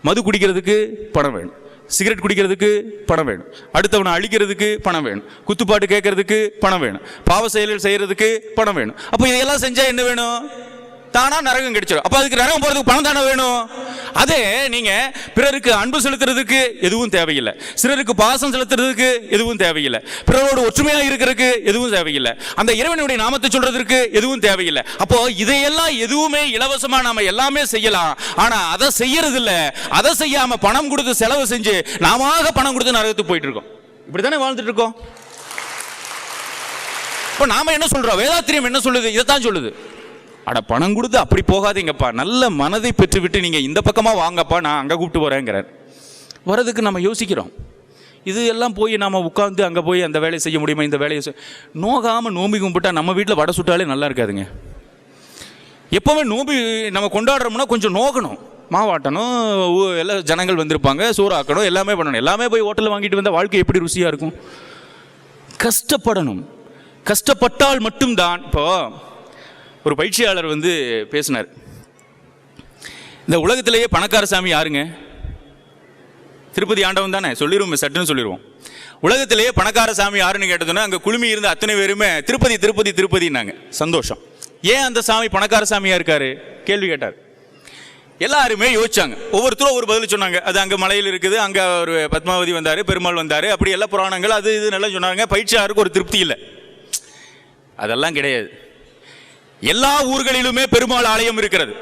மது குடிக்கிறதுக்கு பணம் வேணும், சிகரெட் குடிக்கிறதுக்கு பணம் வேணும், அடுத்தவனை அழிக்கிறதுக்கு பணம் வேணும், குத்துப்பாட்டு கேட்கறதுக்கு பணம் வேணும், பாவ செயல்கள் செய்கிறதுக்கு பணம் வேணும். அப்போ இதையெல்லாம் செஞ்சால் என்ன வேணும்? தானா நரகம் கிடைச்சிடும். அப்போ அதுக்கு நரகம் போகிறதுக்கு பணம் தானே வேணும். அதே நீங்கள் பிறருக்கு அன்பு செலுத்துறதுக்கு எதுவும் தேவையில்லை, சிலருக்கு பாசம் செலுத்துறதுக்கு எதுவும் தேவையில்லை, பிறரோடு ஒற்றுமையாக இருக்கிறதுக்கு எதுவும் தேவையில்லை, அந்த இறைவனுடைய நாமத்தை சொல்றதுக்கு எதுவும் தேவையில்லை. அப்போ இதையெல்லாம் எதுவுமே இலவசமாக நாம எல்லாமே செய்யலாம். ஆனால் அதை செய்யறது இல்லை. அதை செய்யாம பணம் கொடுத்து செலவு செஞ்சு நாம பணம் கொடுத்து நரகத்துக்கு போயிட்டு இருக்கோம். இப்படித்தானே வாழ்ந்துட்டு இருக்கோம். இப்போ நாம என்ன சொல்றோம்? வேதாத்திரியம் என்ன சொல்லுது? இதைத்தான் சொல்லுது. அட பணம் கொடுத்து அப்படி போகாதீங்கப்பா, நல்ல மனதை பெற்றுவிட்டு நீங்கள் இந்த பக்கமாக வாங்கப்பா, நான் அங்கே கூப்பிட்டு வரேங்கிறார். வரதுக்கு நம்ம யோசிக்கிறோம். இது எல்லாம் போய் நாம் உட்காந்து அங்கே போய் அந்த வேலையை செய்ய முடியுமா? இந்த வேலையை நோகாமல் நோம்பி கும்பிட்டா நம்ம வீட்டில் வடை சுட்டாலே நல்லா இருக்காதுங்க. எப்போவுமே நோம்பி நம்ம கொண்டாடுறோம்னா கொஞ்சம் நோக்கணும், மாவாட்டணும், எல்லாம் ஜனங்கள் வந்திருப்பாங்க, சோறாக்கணும், எல்லாமே பண்ணணும். எல்லாமே போய் ஹோட்டலில் வாங்கிட்டு வந்தால் வாழ்க்கை எப்படி ருசியாக இருக்கும்? கஷ்டப்படணும். கஷ்டப்பட்டால் மட்டும்தான். இப்போ ஒரு பயிற்சியாளர் வந்து பேசினார். இந்த உலகத்திலேயே பணக்கார சாமி யாருங்க? திருப்பதி ஆண்டவன் தானே. சொல்லிடுவோம், சட்டுன்னு சொல்லிடுவோம். உலகத்திலேயே பணக்கார சாமி யாருன்னு கேட்டதுன்னா அங்கே குழுமி இருந்த அத்தனை பேருமே திருப்பதி திருப்பதி திருப்பதினாங்க. சந்தோஷம். ஏன் அந்த சாமி பணக்கார சாமியாக இருக்காரு கேள்வி கேட்டார். எல்லாருமே யோசிச்சாங்க, ஒவ்வொருத்தரும் ஒரு பதில் சொன்னாங்க. அது அங்கே மலையில் இருக்குது, அங்கே ஒரு பத்மாவதி வந்தார், பெருமாள் வந்தார், அப்படி எல்லா புராணங்கள் அது இது நல்லா சொன்னாங்க. பயிற்சியாளருக்கு ஒரு திருப்தி இல்லை. அதெல்லாம் கிடையாது. எல்லா ஊர்களிலுமே பெருமாள் ஆலயம் இருக்கிறது.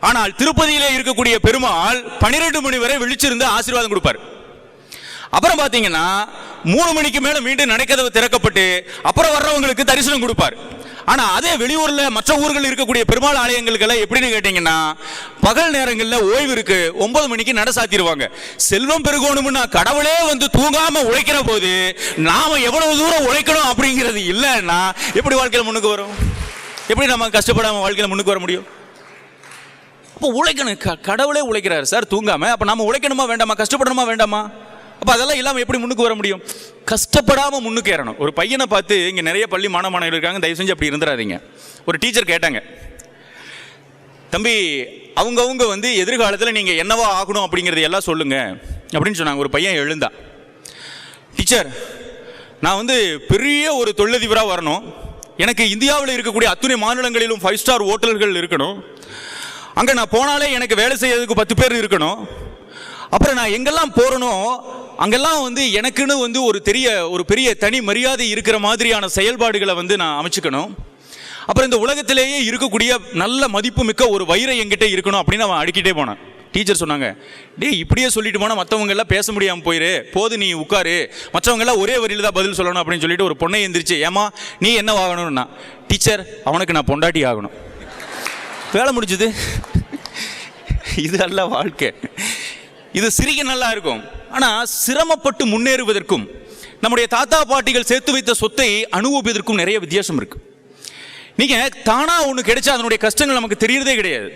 ஆனால் திருப்பதியிலே இருக்கக்கூடிய பெருமாள் 12 மணி வரை விழிச்சிருந்து ஆசீர்வாதம் கொடுப்பார். அப்புறம் பார்த்தீங்கன்னா 3 மணிக்கு மேலே மீண்டும் நடைக்கதவு திறக்கப்பட்டு அப்புறம் வர்றவங்களுக்கு தரிசனம் கொடுப்பார். ஆனால் அதே வெளியூரில் மற்ற ஊர்கள் இருக்கக்கூடிய பெருமாள் ஆலயங்களுக்கெல்லாம் எப்படின்னு கேட்டிங்கன்னா பகல் நேரங்களில் ஓய்வு இருக்கு, 9 மணிக்கு நட சாத்திடுவாங்க. செல்வம் பெருகணும்னா கடவுளே வந்து தூங்காமல் உழைக்கிற போது நாம எவ்வளவு தூரம் உழைக்கணும் அப்படிங்கிறது இல்லைன்னா எப்படி வாழ்க்கையில் முன்னுக்கு வரும்? எப்படி நம்ம கஷ்டப்படாமல் வாழ்க்கையில் முன்னுக்கு வர முடியும்? அப்போ உழைக்கணும். கடவுளே உழைக்கிறாரு சார் தூங்காமல். அப்போ நம்ம உழைக்கணுமா வேண்டாமா? கஷ்டப்படணுமா வேண்டாமா? அப்போ அதெல்லாம் இல்லாமல் எப்படி முன்னுக்கு வர முடியும்? கஷ்டப்படாமல் முன்னுக்கு ஏறணும். ஒரு பையனை பார்த்து, இங்கே நிறைய பள்ளி மாணவர்கள் இருக்காங்க, தயவு செஞ்சு அப்படி இருந்துடாதீங்க. ஒரு டீச்சர் கேட்டாங்க, தம்பி அவங்கவுங்க வந்து எதிர்காலத்தில் நீங்கள் என்னவா ஆகணும் அப்படிங்கிறது எல்லாம் சொல்லுங்க அப்படின்னு சொன்னாங்க. ஒரு பையன் எழுந்தான், டீச்சர் நான் வந்து பெரிய ஒரு தொழிலதிபராக வரணும், எனக்கு இந்தியாவில் இருக்கக்கூடிய அத்துணை மாநிலங்களிலும் 5 ஸ்டார் ஹோட்டல்கள் இருக்கணும். அங்கே நான் போனாலே எனக்கு வேலை செய்யறதுக்கு 10 பேர் இருக்கணும். அப்புறம் நான் எங்கெல்லாம் போறனோ அங்கெல்லாம் வந்து எனக்குன்னு வந்து ஒரு பெரிய தனி மரியாதை இருக்கிற மாதிரியான செயல்பாடுகளை வந்து நான் அமைச்சுக்கணும். அப்புறம் இந்த உலகத்திலேயே இருக்கக்கூடிய நல்ல மதிப்பு மிக்க ஒரு வைரம் என்கிட்ட இருக்கணும் அப்படின்னு அவன் அடிக்கிட்டே போனான். டீச்சர் சொன்னாங்க, இப்படியே சொல்லிட்டு போனால் மற்றவங்க எல்லாம் பேச முடியாமல் போயிரு, போது நீ உட்காரு, மற்றவங்க எல்லாம் ஒரே வரியில் தான் பதில் சொல்லணும் அப்படின்னு சொல்லிட்டு ஒரு பொண்ணை எந்திரிச்சு, ஏமா நீ என்ன ஆகணும்னா, டீச்சர் அவனுக்கு நான் பொண்டாட்டி ஆகணும். வேலை முடிஞ்சது. இது அல்ல வாழ்க்கை. இது சிரிக்க நல்லா இருக்கும், ஆனால் சிரமப்பட்டு முன்னேறுவதற்கும் நம்முடைய தாத்தா பாட்டிகள் சேர்த்து வைத்த சொத்தை அனுபவிப்பதற்கும் நிறைய வித்தியாசம் இருக்கு. நீங்க தானா ஒன்று கிடைச்சா அதனுடைய கஷ்டங்கள் நமக்கு தெரியறதே கிடையாது.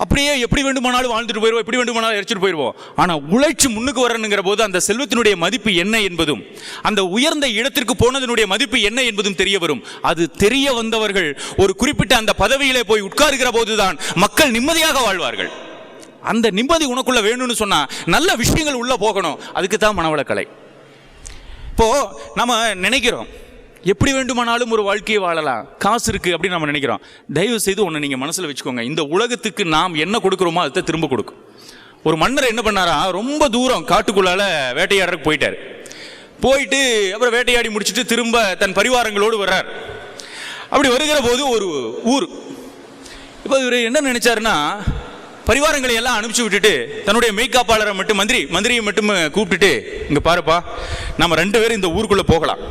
அப்படியே எப்படி வேண்டுமானாலும் வாழ்ந்துட்டு போயிடுவோம், எப்படி வேண்டுமானாலும் எரிச்சிட்டு போயிடுவோம். ஆனால் உழைச்சி முன்னுக்கு வரணுங்கிற போது அந்த செல்வத்தினுடைய மதிப்பு என்ன என்பதும் அந்த உயர்ந்த இடத்திற்கு போனதனுடைய மதிப்பு என்ன என்பதும் தெரிய வரும். அது தெரிய வந்தவர்கள் ஒரு குறிப்பிட்ட அந்த பதவியிலே போய் உட்காருகிற போதுதான் மக்கள் நிம்மதியாக வாழ்வார்கள். அந்த நிம்மதி உனக்குள்ள வேணும்னு சொன்னா நல்ல விஷயங்கள் உள்ள போகணும். அதுக்கு தான் மனவளக்கலை. இப்போ நம்ம நினைக்கிறோம் எப்படி வேண்டுமானாலும் ஒரு வாழ்க்கையை வாழலாம், காசு இருக்கு அப்படின்னு நம்ம நினைக்கிறோம். தயவு செய்து ஒன்று நீங்கள் மனசில் வச்சுக்கோங்க, இந்த உலகத்துக்கு நாம் என்ன கொடுக்குறோமோ அதை திரும்ப கொடுக்கும். ஒரு மன்னர் என்ன பண்ணாரா, ரொம்ப தூரம் காட்டுக்குள்ளால வேட்டையாடுறதுக்கு போயிட்டார். போயிட்டு அப்புறம் வேட்டையாடி முடிச்சுட்டு திரும்ப தன் பரிவாரங்களோடு வர்றார். அப்படி வருகிற போது ஒரு ஊர். இப்போ இவர் என்ன நினைச்சாருன்னா, பரிவாரங்களை எல்லாம் அனுப்பிச்சு விட்டுட்டு தன்னுடைய மெய்காப்பாளரை மட்டும் மந்திரியை மட்டும் கூப்பிட்டுட்டு, இங்கே பாருப்பா, நம்ம 2 பேரும் இந்த ஊருக்குள்ளே போகலாம்.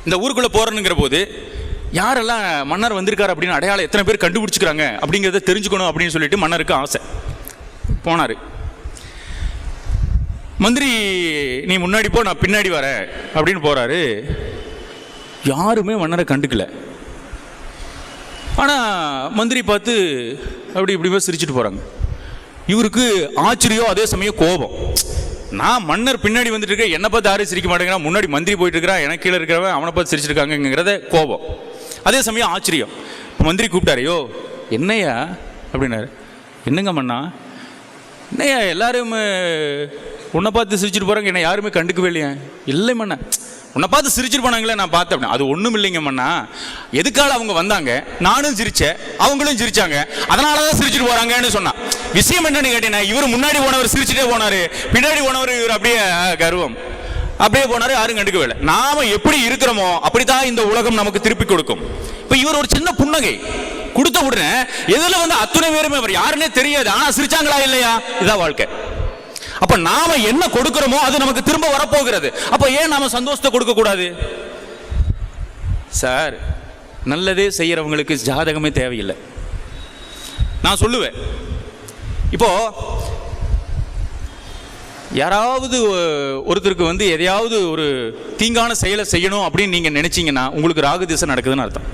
இந்த ஊருக்குள்ளே போகிறனுங்கிற போது யாரெல்லாம் மன்னர் வந்திருக்காரு அப்படின்னு அடையாளம் எத்தனை பேர் கண்டுபிடிச்சிக்கிறாங்க அப்படிங்கிறத தெரிஞ்சுக்கணும் அப்படின்னு சொல்லிட்டு மன்னருக்கு ஆசை. போனார். மந்திரி நீ முன்னாடி போ, நான் பின்னாடி வரேன் அப்படின்னு போகிறாரு. யாருமே மன்னரை கண்டுக்கல. ஆனால் மந்திரி பார்த்து அப்படி இப்படி சிரிச்சுட்டு போகிறாங்க. இவருக்கு ஆச்சரியம், அதே சமயம் கோபம். நான் மன்னர் பின்னாடி வந்துட்டு இருக்கேன், என்னை பார்த்து யாரும் சிரிக்க மாட்டேங்கிறான், முன்னாடி மந்திரி போயிட்டு இருக்கிறான், எனக்கு கீழே இருக்கிறவன் அவனை பார்த்து சிரிச்சிருக்காங்கிறத கோபம், அதே சமயம் ஆச்சரியம். மந்திரி கூப்பிட்டாரு, யோ என்னையா அப்படின்னாரு. என்னங்க மன்னா, என்னையா எல்லாரும் உன்னை பார்த்து சிரிச்சுட்டு போகிறாங்க, என்னை யாருமே கண்டுக்கவே இல்லையா? இல்லை மண்ணா, உன்னை பார்த்து சிரிச்சுட்டு போனாங்களே நான் பார்த்தேன். அது ஒன்றும் இல்லைங்க மண்ணா, எதுக்கால அவங்க வந்தாங்க, நானும் சிரித்தேன், அவங்களும் சிரித்தாங்க, அதனால தான் சிரிச்சுட்டு போகிறாங்கன்னு சொன்னான். விஷயம் என்னன்னு கேட்டீங்கன்னா, இவர் முன்னாடி போனவர் சிரிச்சுட்டே போனார், பின்னாடி போனவர் இவர் அப்படியே கர்வம் அப்படியே போனார், யாரும் கண்டுக்கவே இல்லை. நாம எப்படி இருக்கிறோமோ அப்படித்தான் இந்த உலகம் நமக்கு திருப்பி கொடுக்கும். இப்போ இவர் ஒரு சின்ன புன்னகை கொடுத்த உடனே எதில் வந்து அத்துணை பேருமே அவர் யாருன்னே தெரியாது, ஆனால் சிரிச்சாங்களா இல்லையா? இதான் வாழ்க்கை. அப்ப நாம என்ன கொடுக்கிறோமோ அது நமக்கு திரும்ப வரப்போகிறது. அப்ப ஏன் நாம சந்தோஷத்தை கொடுக்க கூடாது? சார், நல்லதே செய்யறவங்களுக்கு ஜாதகமே தேவையில்லை. நான் சொல்லுவேன், இப்போ யாராவது ஒருத்தருக்கு வந்து எதையாவது ஒரு தீங்கான செயலை செய்யணும் அப்படின்னு நீங்க நினைச்சீங்கன்னா உங்களுக்கு ராகு திசை நடக்குதுன்னு அர்த்தம்.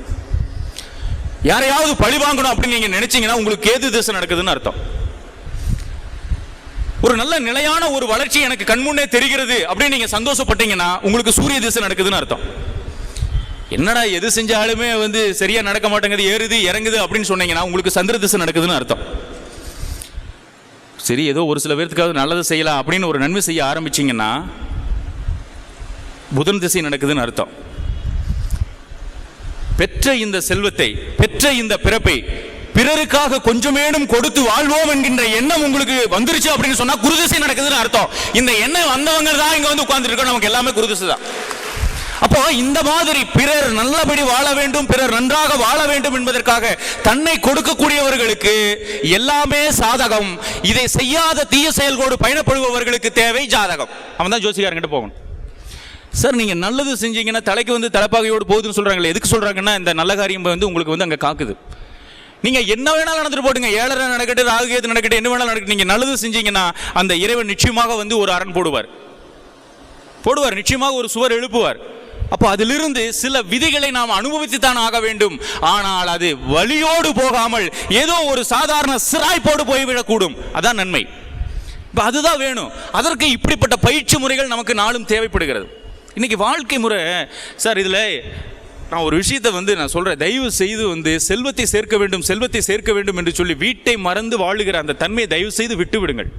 யாரையாவது பழி வாங்கணும் அப்படின்னு நீங்க நினைச்சீங்கன்னா உங்களுக்கு கேது திசை நடக்குதுன்னு அர்த்தம். ஒரு நல்ல நிலையான ஒரு வளர்ச்சி எனக்கு கண்முன்னே தெரிகிறது அப்படின்னு நீங்க சந்தோஷப்பட்டீங்கன்னா உங்களுக்கு சூரிய திசை நடக்குதுன்னு அர்த்தம். என்னடா எது செஞ்சாலுமே வந்து சரியா நடக்க மாட்டேங்குது, ஏறுது இறங்குது அப்படின்னு சொன்னீங்கன்னா உங்களுக்கு சந்திர திசை நடக்குதுன்னு அர்த்தம். சரி, ஏதோ ஒரு சில பேர்த்துக்காவது நல்லது செய்யலாம் அப்படின்னு ஒரு நன்மை செய்ய ஆரம்பிச்சிங்கன்னா புதன் திசை நடக்குதுன்னு அர்த்தம். பெற்ற இந்த செல்வத்தை, பெற்ற இந்த பிறப்பை பிறருக்காக கொஞ்சமேனும் கொடுத்து வாழ்வோம் என்கின்ற எண்ணம் உங்களுக்கு வந்துருச்சு அப்படின்னு சொன்னா குருதிசை நடக்குதுன்னு அர்த்தம். இந்த எண்ணம் வந்தவங்க தான் இங்க வந்து உட்கார்ந்து இருக்கோம், நமக்கு எல்லாமே குருதிசை தான். அப்போ இந்த மாதிரி பிறர் நல்லபடி வாழ வேண்டும், பிறர் நன்றாக வாழ வேண்டும் என்பதற்காக தன்னை கொடுக்கக்கூடியவர்களுக்கு எல்லாமே சாதகம். இதை செய்யாத தீய செயல்கோடு பயணப்படுபவர்களுக்கு தேவை ஜாதகம். அவன் தான் ஜோசிகாரங்கிட்ட போகணும். சார், நீங்க நல்லது செஞ்சீங்கன்னா தலைக்கு வந்து தலைப்பாகையோடு போகுதுன்னு சொல்றாங்களே, எதுக்கு சொல்றாங்கன்னா இந்த நல்ல காரியம் வந்து உங்களுக்கு வந்து அங்க காக்குது. நீங்க என்ன வேணாலும் நடந்துட்டு போடுங்க, 7 நடக்கட்டும், ராகு கேது நடக்கட்டும், என்ன வேணாலும் நடக்கட்டும், நீங்க நல்லது செஞ்சீங்கன்னா அந்த இறைவன் நிச்சயமாக வந்து ஒரு அரண் போடுவார், நிச்சயமாக ஒரு சுவர் எழுப்புவார். அப்போ அதிலிருந்து சில விதிகளை நாம் அனுபவித்துத்தான் ஆக வேண்டும். ஆனால் அது வழியோடு போகாமல் ஏதோ ஒரு சாதாரண சிராய்ப்போடு போய்விடக்கூடும். அதான் நன்மை. இப்போ அதுதான் வேணும். அதற்கு இப்படிப்பட்ட பயிற்சி முறைகள் நமக்கு நாளும் தேவைப்படுகிறது. இன்னைக்கு வாழ்க்கை முறை சார், இதில் நான் ஒரு விஷயத்தை வந்து நான் சொல்கிறேன், தயவு செய்து வந்து செல்வத்தை சேர்க்க வேண்டும், செல்வத்தை சேர்க்க வேண்டும் என்று சொல்லி வீட்டை மறந்து வாழுகிற அந்த தன்மையை தயவு செய்து விட்டு விடுங்கள்.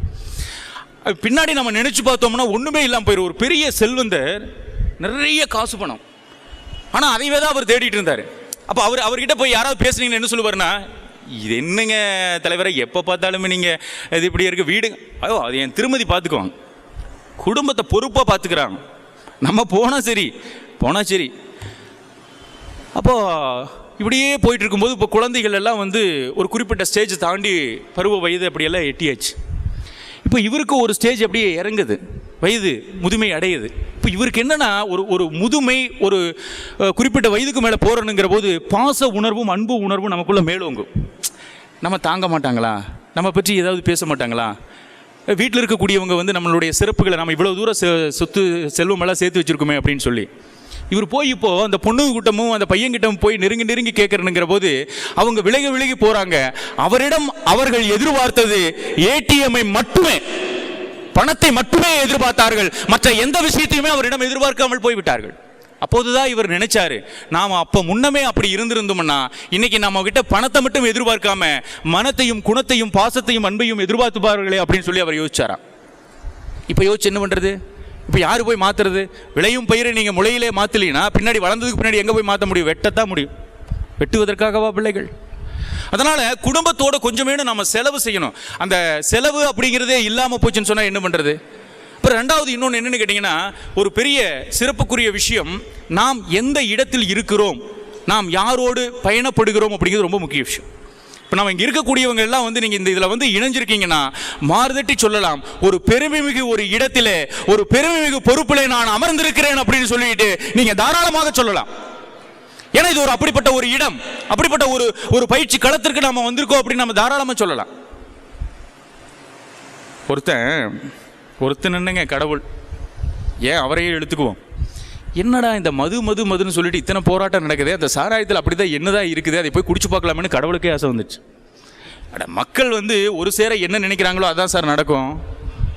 பின்னாடி நம்ம நினைச்சு பார்த்தோம்னா ஒன்றுமே இல்லாமல் போயிடும். ஒரு பெரிய செல்வந்தர், நிறைய காசு பணம், ஆனால் அதைவே தான் அவர் தேடிட்டு இருந்தார். அப்போ அவர்கிட்ட போய் யாராவது பேசுனீங்கன்னு என்ன சொல்லுவாருன்னா, இது என்னங்க தலைவரை, எப்போ பார்த்தாலுமே நீங்கள் இது இப்படி இருக்குது, வீடு ஐயோ அது என் திருமதி பார்த்துக்குவாங்க, குடும்பத்தை பொறுப்பாக பார்த்துக்கிறாங்க, நம்ம போனால் சரி. அப்போது இப்படியே போயிட்டு இருக்கும்போது இப்போ குழந்தைகள் எல்லாம் வந்து ஒரு குறிப்பிட்ட ஸ்டேஜ் தாண்டி பருவ வயது அப்படியெல்லாம் எட்டியாச்சு. இப்போ இவருக்கு ஒரு ஸ்டேஜ் அப்படியே இறங்குது, வயது முதுமை அடையுது. இப்போ இவருக்கு என்னென்னா ஒரு முதுமை ஒரு குறிப்பிட்ட வயதுக்கு மேலே போகிறனுங்கிற போது பாச உணர்வும் அன்பு உணர்வும் நமக்குள்ளே மேலோங்கும். நம்ம தாங்க மாட்டாங்களா, நம்ம பற்றி ஏதாவது பேச மாட்டாங்களா, வீட்டில் இருக்கக்கூடியவங்க வந்து நம்மளுடைய சிறப்புகளை நம்ம இவ்வளோ தூரம் சொத்து செல்வமெல்லாம் சேர்த்து வச்சுருக்கோமே அப்படின்னு சொல்லி இவர் போய் இப்போது அந்த பொண்ணு கூட்டமும் அந்த பையன்கிட்டமும் போய் நெருங்கி கேட்கறனுங்கிற போது அவங்க விலகி போகிறாங்க. அவரிடம் அவர்கள் எதிர்பார்த்தது ஏடிஎம்ஐ மட்டுமே, பணத்தை மட்டுமே எதிர்பார்த்தார்கள், மற்ற எந்த விஷயத்தையுமே அவரிடம் எதிர்பார்க்காமல் போய்விட்டார்கள். அப்போதுதான் இவர் நினைச்சாரு, நாம் அப்போ முன்னமே அப்படி இருந்திருந்தோம்னா இன்னைக்கு நம்ம கிட்ட பணத்தை மட்டும் எதிர்பார்க்காம மனத்தையும் குணத்தையும் பாசத்தையும் அன்பையும் எதிர்பார்த்துப்பார்களே அப்படின்னு சொல்லி அவர் யோசிச்சாராம். இப்போ யோசிச்சு என்ன பண்ணுறது? இப்போ யார் போய் மாற்றுறது? விளையும் பயிரை நீங்கள் முளையிலே மாற்றலினா பின்னாடி வளர்ந்ததுக்கு பின்னாடி எங்கே போய் மாற்ற முடியும்? வெட்டத்தான் முடியும். வெட்டுவதற்காகவா பிள்ளைகள்? அதனால் குடும்பத்தோடு கொஞ்சமேனு நம்ம செலவு செய்யணும். அந்த செலவு அப்படிங்கிறதே இல்லாமல் போச்சுன்னு சொன்னால் என்ன பண்ணுறது? அப்புறம் ரெண்டாவது இன்னொன்று என்னென்னு கேட்டிங்கன்னா, ஒரு பெரிய சிறப்புக்குரிய விஷயம், நாம் எந்த இடத்தில் இருக்கிறோம், நாம் யாரோடு பயணப்படுகிறோம் அப்படிங்கிறது ரொம்ப முக்கிய விஷயம். இப்போ நம்ம இங்கே இருக்கக்கூடியவங்க எல்லாம் வந்து நீங்கள் இந்த இதில் வந்து இணைஞ்சிருக்கீங்கன்னா மாறுதட்டி சொல்லலாம், ஒரு பெருமைமிகு ஒரு இடத்துல ஒரு பெருமைமிகு பொறுப்பிலே நான் அமர்ந்திருக்கிறேன் அப்படின்னு சொல்லிட்டு நீங்கள் தாராளமாக சொல்லலாம். ஏன்னா இது ஒரு அப்படிப்பட்ட ஒரு இடம், அப்படிப்பட்ட ஒரு பயிற்சி களத்திற்கு நம்ம வந்திருக்கோம் அப்படின்னு நம்ம தாராளமாக சொல்லலாம். ஒருத்தன் என்னங்க கடவுள், ஏன் அவரையே எடுத்துக்குவோம். என்னடா இந்த மதுன்னு சொல்லிட்டு இத்தனை போராட்டம் நடக்குது, அந்த சாராயத்தில் அப்படி தான் என்னதான் இருக்குது, அதை போய் குடிச்சு பார்க்கலாமேன்னு கடவுளுக்கே ஆசை வந்துச்சு. மக்கள் வந்து ஒரு சேர என்ன நினைக்கிறாங்களோ அதான் சார் நடக்கும்.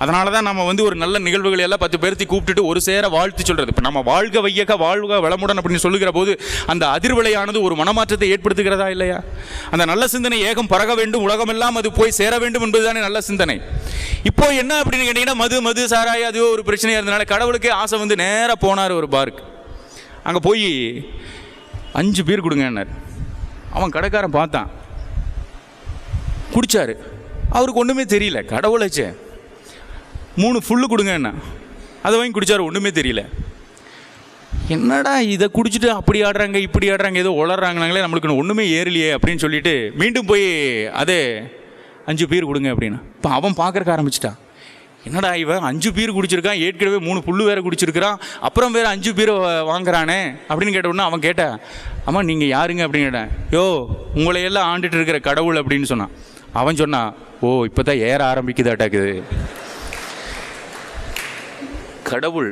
அதனால தான் நம்ம வந்து ஒரு நல்ல நிகழ்வுகளை எல்லாம் 10 பேர்த்தி கூப்பிட்டுட்டு ஒரு சேர வாழ்த்து சொல்கிறது. இப்போ நம்ம வாழ்க வையக வாழ்க வளமுடன் அப்படின்னு சொல்லுகிற போது அந்த அதிர்வலையானது ஒரு மனமாற்றத்தை ஏற்படுத்துகிறதா இல்லையா? அந்த நல்ல சிந்தனை ஏகம் பரக வேண்டும், உலகமெல்லாம் அது போய் சேர வேண்டும் என்பதுதானே நல்ல சிந்தனை. இப்போ என்ன அப்படின்னு கேட்டிங்கன்னா, மது சாராய அதுவோ ஒரு பிரச்சனையாக இருந்தனால கடவுளுக்கே ஆசை வந்து நேராக போனார் ஒரு பாருக்கு. அங்கே போய் 5 பீர் கொடுங்கன்னார். அவன் கடைக்காரன் பார்த்தான், குடித்தார். அவருக்கு ஒன்றுமே தெரியல, கடவுளாச்சே. 3 ஃபுல்லு கொடுங்கண்ணா, அதை வாங்கி குடித்தார், ஒன்றுமே தெரியல. என்னடா இதை குடிச்சிட்டு அப்படி ஆடுறாங்க இப்படி ஆடுறாங்க, ஏதோ உளறாங்கனாங்களே, நம்மளுக்கு ஒன்றுமே ஏறலையே அப்படின்னு சொல்லிட்டு மீண்டும் போய் அதே 5 பீர் கொடுங்க அப்படின்னா. இப்போ அவன் பார்க்குறக்க ஆரம்பிச்சிட்டான், என்னடா இவன் 5 பீர் குடிச்சிருக்கான், ஏற்கனவே 3 புல்லு வேறு குடிச்சிருக்கிறான், அப்புறம் வேறு 5 பீர் வாங்குறானே அப்படின்னு கேட்டவுடனே அவன் கேட்டான், அம்மா நீங்கள் யாருங்க அப்படின்னு கேட்டேன். யோ உங்களையெல்லாம் ஆண்டுட்டு இருக்கிற கடவுள் அப்படின்னு சொன்னான். அவன் சொன்னான், ஓ இப்போ தான் ஏற ஆரம்பிக்குதாட்டாக்குது கடவுள்.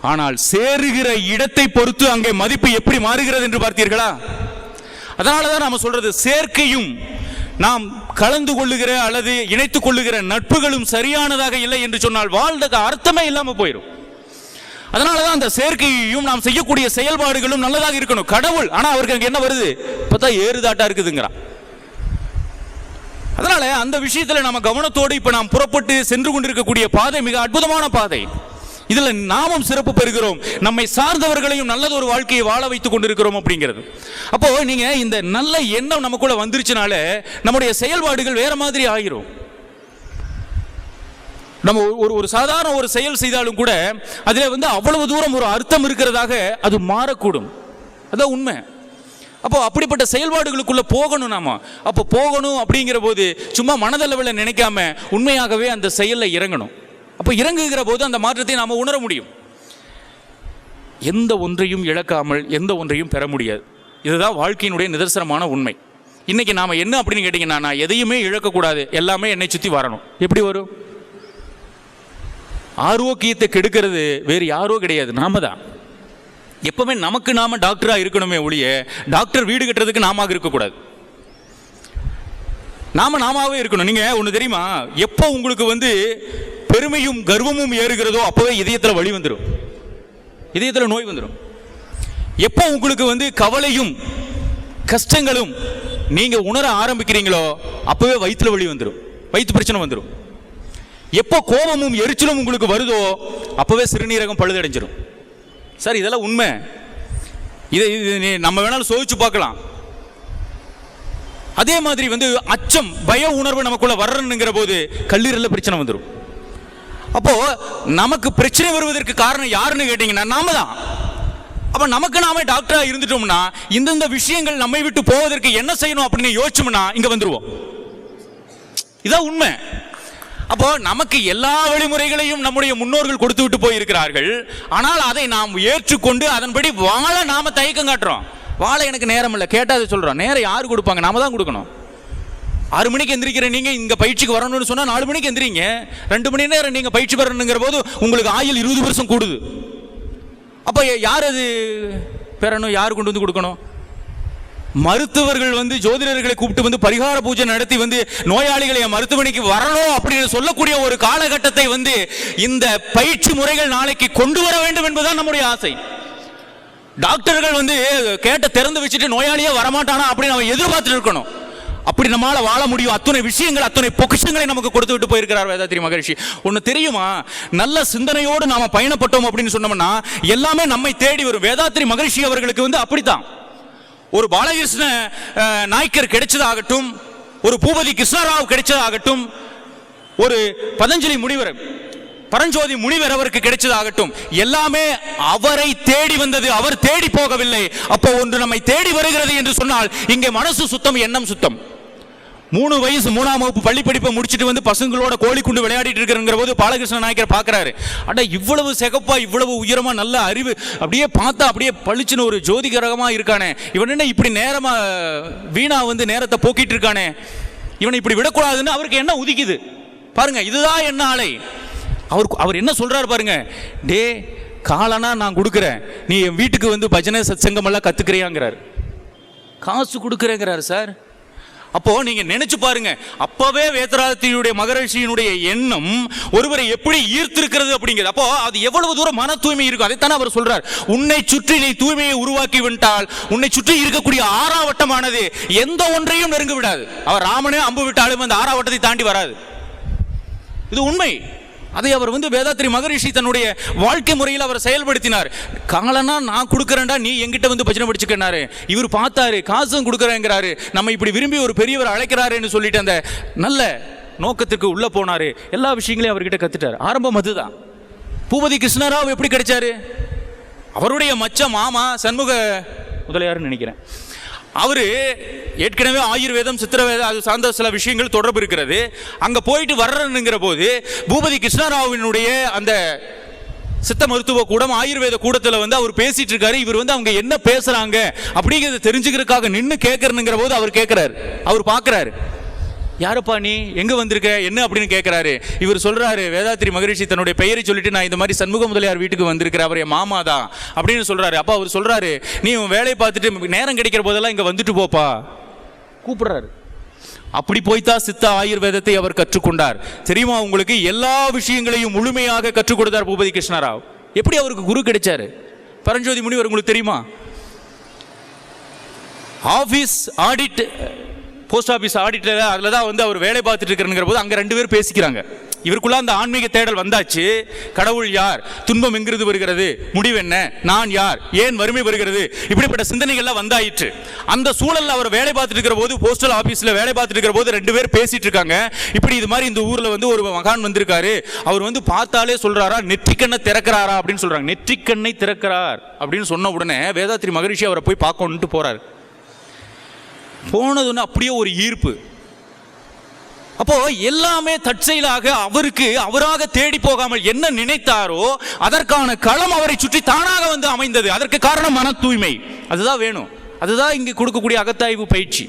ஆனால் சேருகிற இடத்தை பொறுத்து அங்கே மதிப்பு எப்படி மாறுகிறது என்று பார்த்தீர்களா? அதனால தான் நாம் சொல்றது, சேர்க்கையும் நாம் கலந்து கொள்ளுகிற அல்லது இணைத்துக் கொள்ளுகிற நட்புகளும் சரியானதாக இல்லை என்று சொன்னால் வாழ்ந்த அர்த்தமே இல்லாமல் போயிடும். அதனால தான் அந்த சேர்க்கையும் நாம் செய்யக்கூடிய செயல்பாடுகளும் நல்லதாக இருக்கணும். கடவுள் ஆனால் அவருக்கு அங்கே என்ன வருது, இப்பதான் ஏறுதாட்டா இருக்குதுங்கிறான். அதனால அந்த விஷயத்தில் நம்ம கவனத்தோடு இப்போ நாம் புறப்பட்டு சென்று கொண்டிருக்கக்கூடிய பாதை மிக அற்புதமான பாதை. இதில் நாமும் சிறப்பு பெறுகிறோம், நம்மை சார்ந்தவர்களையும் நல்லது ஒரு வாழ்க்கையை வாழ வைத்துக் கொண்டிருக்கிறோம் அப்படிங்கிறது. அப்போ நீங்க இந்த நல்ல எண்ணம் நமக்குள்ள வந்துருச்சுனால நம்முடைய செயல்பாடுகள் வேற மாதிரி ஆகிரும். நம்ம ஒரு சாதாரண ஒரு செயல் செய்தாலும் கூட அதில் வந்து அவ்வளவு தூரம் ஒரு அர்த்தம் இருக்கிறதாக அது மாறக்கூடும். அதான் உண்மை. அப்போ அப்படிப்பட்ட செயல்பாடுகளுக்குள்ள போகணும் நாம. அப்போ போகணும் அப்படிங்கிற போது சும்மா மனதளவில் நினைக்காம உண்மையாகவே அந்த செயலில் இறங்கணும். அப்போ இறங்குகிற போது அந்த மாற்றத்தை நாம் உணர முடியும். எந்த ஒன்றையும் இழக்காமல் எந்த ஒன்றையும் பெற முடியாது. இதுதான் வாழ்க்கையினுடைய நிதர்சனமான உண்மை. இன்னைக்கு நாம் என்ன அப்படின்னு கேட்டிங்கன்னா, நான் எதையுமே இழக்கக்கூடாது, எல்லாமே என்னை சுற்றி வரணும். எப்படி வரும்? ஆரோக்கியத்தை கெடுக்கிறது வேறு யாரோ கிடையாது, நாம தான். எப்பவுமே நமக்கு நாம டாக்டராக இருக்கணுமே ஒழிய டாக்டர் வீடு கட்டுறதுக்கு நாம இருக்கக்கூடாது. நாமாவே இருக்கணும். நீங்க ஒன்று தெரியுமா, எப்போ உங்களுக்கு வந்து பெருமையும் கர்வமும் ஏறுகிறதோ அப்பவே இதயத்தில் வலி வந்துடும், இதயத்தில் நோய் வந்துடும். எப்போ உங்களுக்கு வந்து கவலையும் கஷ்டங்களும் நீங்க உணர ஆரம்பிக்கிறீங்களோ அப்பவே வயிற்றுல வலி வந்துடும், வயிற்று பிரச்சனை வந்துடும். எப்போ கோபமும் எரிச்சலும் உங்களுக்கு வருதோ அப்பவே சிறுநீரகம் பழுதடைஞ்சிடும். சார் இதெல்லாம் உண்மை. இது நம்ம வேணாலும் சோதிச்சு பார்க்கலாம். அதே மாதிரி வந்து அச்சம், பய உணர்வு நமக்குள்ள வர்றனுங்கிற போது கல்லீரல்ல பிரச்சனை வந்துடும். அப்போ நமக்கு பிரச்சனை வருவதற்கு காரணம் யாருன்னு கேட்டீங்கன்னா நாம தான். அப்ப நமக்கு நாமே டாக்டரா இருந்துட்டோம்னா இந்த விஷயங்கள் நம்மை விட்டு போவதற்கு என்ன செய்யணும் அப்படின்னு யோசிச்சோம்னா இங்க வந்துருவோம். இதான் உண்மை. அப்போ நமக்கு எல்லா வழிமுறைகளையும் நம்முடைய முன்னோர்கள் கொடுத்து விட்டு போயிருக்கிறார்கள். ஆனால் அதை நாம் ஏற்றுக்கொண்டு அதன்படி வாழ நாம தயக்கம் காட்டுறோம். வாழ எனக்கு நேரம் இல்லை கேட்டா அதை சொல்றோம். நேரம் யாரு கொடுப்பாங்க? நாம தான் கொடுக்கணும். 6 மணிக்கு எந்திரிக்கிற நீங்க இங்க பயிற்சிக்கு வரணும்னு சொன்னா 4 மணிக்கு எந்திரிங்க. 2 மணி நேரம் நீங்க பயிற்சி பெறணுங்கிற போது உங்களுக்கு ஆயுள் 20 வருஷம் கூடுது. அப்ப யார் அது பெறணும்? யார் கொண்டு வந்து கொடுக்கணும்? மருத்துவர்கள் வந்து ஜோதிடர்களை கூப்பிட்டு வந்து பரிகார பூஜை நடத்தி வந்து நோயாளிகளை மருத்துவமனைக்கு வரணும் அப்படின்னு சொல்லக்கூடிய ஒரு காலகட்டத்தை வந்து இந்த பயிற்சி முறைகள் நாளைக்கு கொண்டு வர வேண்டும் என்பதுதான் நம்முடைய ஆசை. டாக்டர்கள் வந்து கேட்ட திறந்து வச்சுட்டு நோயாளியே வரமாட்டானா அப்படின்னு அவன் எதிர்பார்த்துட்டு இருக்கணும். அப்படி நம்மளால வாழ முடியும். அத்தனை விஷயங்கள், அத்தனை பொக்கிஷங்களை நமக்கு கொடுத்து விட்டு போயிருக்கிறார் வேதாத்ரி மகரிஷி. ஒன்னு தெரியுமா, நல்ல சிந்தனையோடு நாம பயணப்பட்டோம் அப்படின்னு சொன்னோம்னா எல்லாமே நம்மை தேடி வரும். வேதாத்ரி மகரிஷி அவர்களுக்கு வந்து அப்படித்தான். ஒரு பாலகிருஷ்ண நாய்க்கர் கிடைச்சதாகட்டும், ஒரு பூபதி கிருஷ்ணராவ் கிடைச்சதாகட்டும், ஒரு பதஞ்சலி முனிவர், பரஞ்சோதி முனிவர் அவருக்கு கிடைச்சதாகட்டும், எல்லாமே அவரை தேடி வந்தது, அவர் தேடி போகவில்லை. அப்போ ஒன்று நம்மை தேடி வருகிறது என்று சொன்னால் இங்கே மனசு சுத்தம், எண்ணம் சுத்தம். 3 வயசு 3ஆம் வகுப்பு பள்ளி படிப்பை முடிச்சுட்டு வந்து பசங்களோட கோழி குண்டு விளையாடிட்டு இருக்கிறங்கிற போது பாலகிருஷ்ண நாயக்கர் பார்க்கிறாரு. அட இவ்வளவு சிகப்பா, இவ்வளவு உயரமா, நல்ல அறிவு, அப்படியே பார்த்தா அப்படியே பளிச்சுன்னு ஒரு ஜோதிகரகமா இருக்கானே, இவன் என்ன இப்படி நேரமா வீணா வந்து நேரத்தை போக்கிட்டு இருக்கானே, இவனை இப்படி விடக்கூடாதுன்னு அவருக்கு என்ன உதிக்குது பாருங்க. இதுதான் என்ன ஆலை. அவர் என்ன சொல்றாரு பாருங்க. டே காலனா நான் கொடுக்குறேன், நீ என் வீட்டுக்கு வந்து பஜனை சத்சங்கம் எல்லாம் கத்துக்கிறியாங்கிறார். காசு கொடுக்குறேங்கிறாரு சார். அப்போ நீங்க நினைச்சு பாருங்க, அப்பவே வேதாத்ரியுடைய மகரிஷியினுடைய எண்ணம் ஒருவரை எப்படி ஈர்த்திருக்கிறது அப்படிங்கிறது. அப்போ அது எவ்வளவு தூரம் மன தூய்மை இருக்கும். அதைத்தானே அவர் சொல்றார். உன்னை சுற்றி நீ தூய்மையை உருவாக்கி விட்டால் உன்னை சுற்றி இருக்கக்கூடிய ஆறாவட்டமானது எந்த ஒன்றையும் நெருங்க விடாது. அவர் ராமனே அம்பு விட்டாலும் அந்த ஆறாவட்டத்தை தாண்டி வராது. இது உண்மை. அதை அவர் வந்து வேதாத்ரி மகரிஷி தன்னுடைய வாழ்க்கை முறையில் அவர் செயல்படுத்தினார். காலனா நான் கொடுக்குறேன்டா, நீ எங்கிட்ட வந்து பஜனை படிச்சுக்கினாரு. இவர் பார்த்தாரு, காசும் கொடுக்குறேங்கிறாரு, நம்ம இப்படி விரும்பி ஒரு பெரியவர் அழைக்கிறாருன்னு சொல்லிட்டு அந்த நல்ல நோக்கத்துக்கு உள்ள போனாரு. எல்லா விஷயங்களையும் அவர்கிட்ட கத்துட்டார். ஆரம்பம் அதுதான். பூபதி கிருஷ்ணராவ் எப்படி கிடைச்சாரு? அவருடைய மச்ச மாமா சண்முக முதலியார்னு நினைக்கிறேன். அவரு ஏற்கனவே ஆயுர்வேதம், சித்திரவேதம் அது சார்ந்த சில விஷயங்கள் தொடர்பு இருக்கிறது. அங்க போயிட்டு வர்றனுங்கிற போது பூபதி கிருஷ்ணராவினுடைய அந்த சித்த மருத்துவ கூடம், ஆயுர்வேத கூடத்தில் வந்து அவர் பேசிட்டு இருக்காரு. இவர் வந்து அவங்க என்ன பேசுறாங்க அப்படிங்கிறத தெரிஞ்சுக்கிறதுக்காக நின்று கேட்கறனுங்கிற போது அவர் கேட்கிறாரு. அவர் பார்க்கிறாரு, யாரப்பா நீ, எங்க வந்திருக்க, என்ன அப்படின்னு கேட்கிறாரு. இவர் சொல்றாரு, வேதாத்ரி மகரிஷி தன்னுடைய பெயரை சொல்லிட்டு நான் இந்த மாதிரி சண்முக முதலியார் வீட்டுக்கு வந்திருக்கிறேன், அவர் என் மாமா தான் அப்படின்னு சொல்றாரு. அப்பா அவர் சொல்றாரு, நீ உன் வேலையை பார்த்துட்டு நேரம் கிடைக்கிற போதெல்லாம் இங்க வந்துட்டு போப்பா கூப்பிடுறாரு. அப்படி போய்தான் சித்த ஆயுர்வேதத்தை அவர் கற்றுக்கொண்டார். தெரியுமா உங்களுக்கு, எல்லா விஷயங்களையும் முழுமையாக கற்றுக் கொடுத்தார் பூபதி கிருஷ்ணராவ். எப்படி அவருக்கு குரு கிடைச்சாரு? பரஞ்சோதி முனிவர் உங்களுக்கு தெரியுமா? ஆபீஸ் ஆடிட், போஸ்ட் ஆஃபீஸ் ஆடிட்டில் அதில் தான் வந்து அவர் வேலை பார்த்துட்டு இருக்கிறங்கிற போது அங்கே 2 பேர் பேசிக்கிறாங்க. இவருக்குள்ள அந்த ஆன்மீக தேடல் வந்தாச்சு. கடவுள் யார், துன்பம் எங்கிருந்து வருகிறது, முடிவு என்ன, நான் யார், ஏன் வறுமை வருகிறது, இப்படிப்பட்ட சிந்தனைகள்லாம் வந்தாயிற்று. அந்த சூழலில் அவர் வேலை பார்த்துட்டு இருக்கிற போது, போஸ்டல் ஆஃபீஸில் வேலை பார்த்துட்டு இருக்கிற போது 2 பேர் பேசிட்டு இருக்காங்க. இப்படி இது மாதிரி இந்த ஊரில் வந்து ஒரு மகான் வந்திருக்காரு, அவர் வந்து பார்த்தாலே சொல்றாரா நெற்றிக்கண்ணை திறக்கிறாரா அப்படின்னு சொல்றாங்க. நெற்றிக்கண்ணை திறக்கிறார் அப்படின்னு சொன்ன உடனே வேதாத்ரி மகரிஷி அவரை போய் பார்க்கணுன்ட்டு போறாரு. போனதுன்னு அப்படியே ஒரு ஈர்ப்பு. அப்போ எல்லாமே தற்செயலாக அவருக்கு அவராக தேடி போகாமல் என்ன நினைத்தாரோ அதற்கான களம் அவரை சுற்றி தானாக வந்து அமைந்தது. அதற்கு காரணம் மன தூய்மை. அதுதான் வேணும். அதுதான் இங்கு கொடுக்கக்கூடிய அகத்தாய்வு பயிற்சி.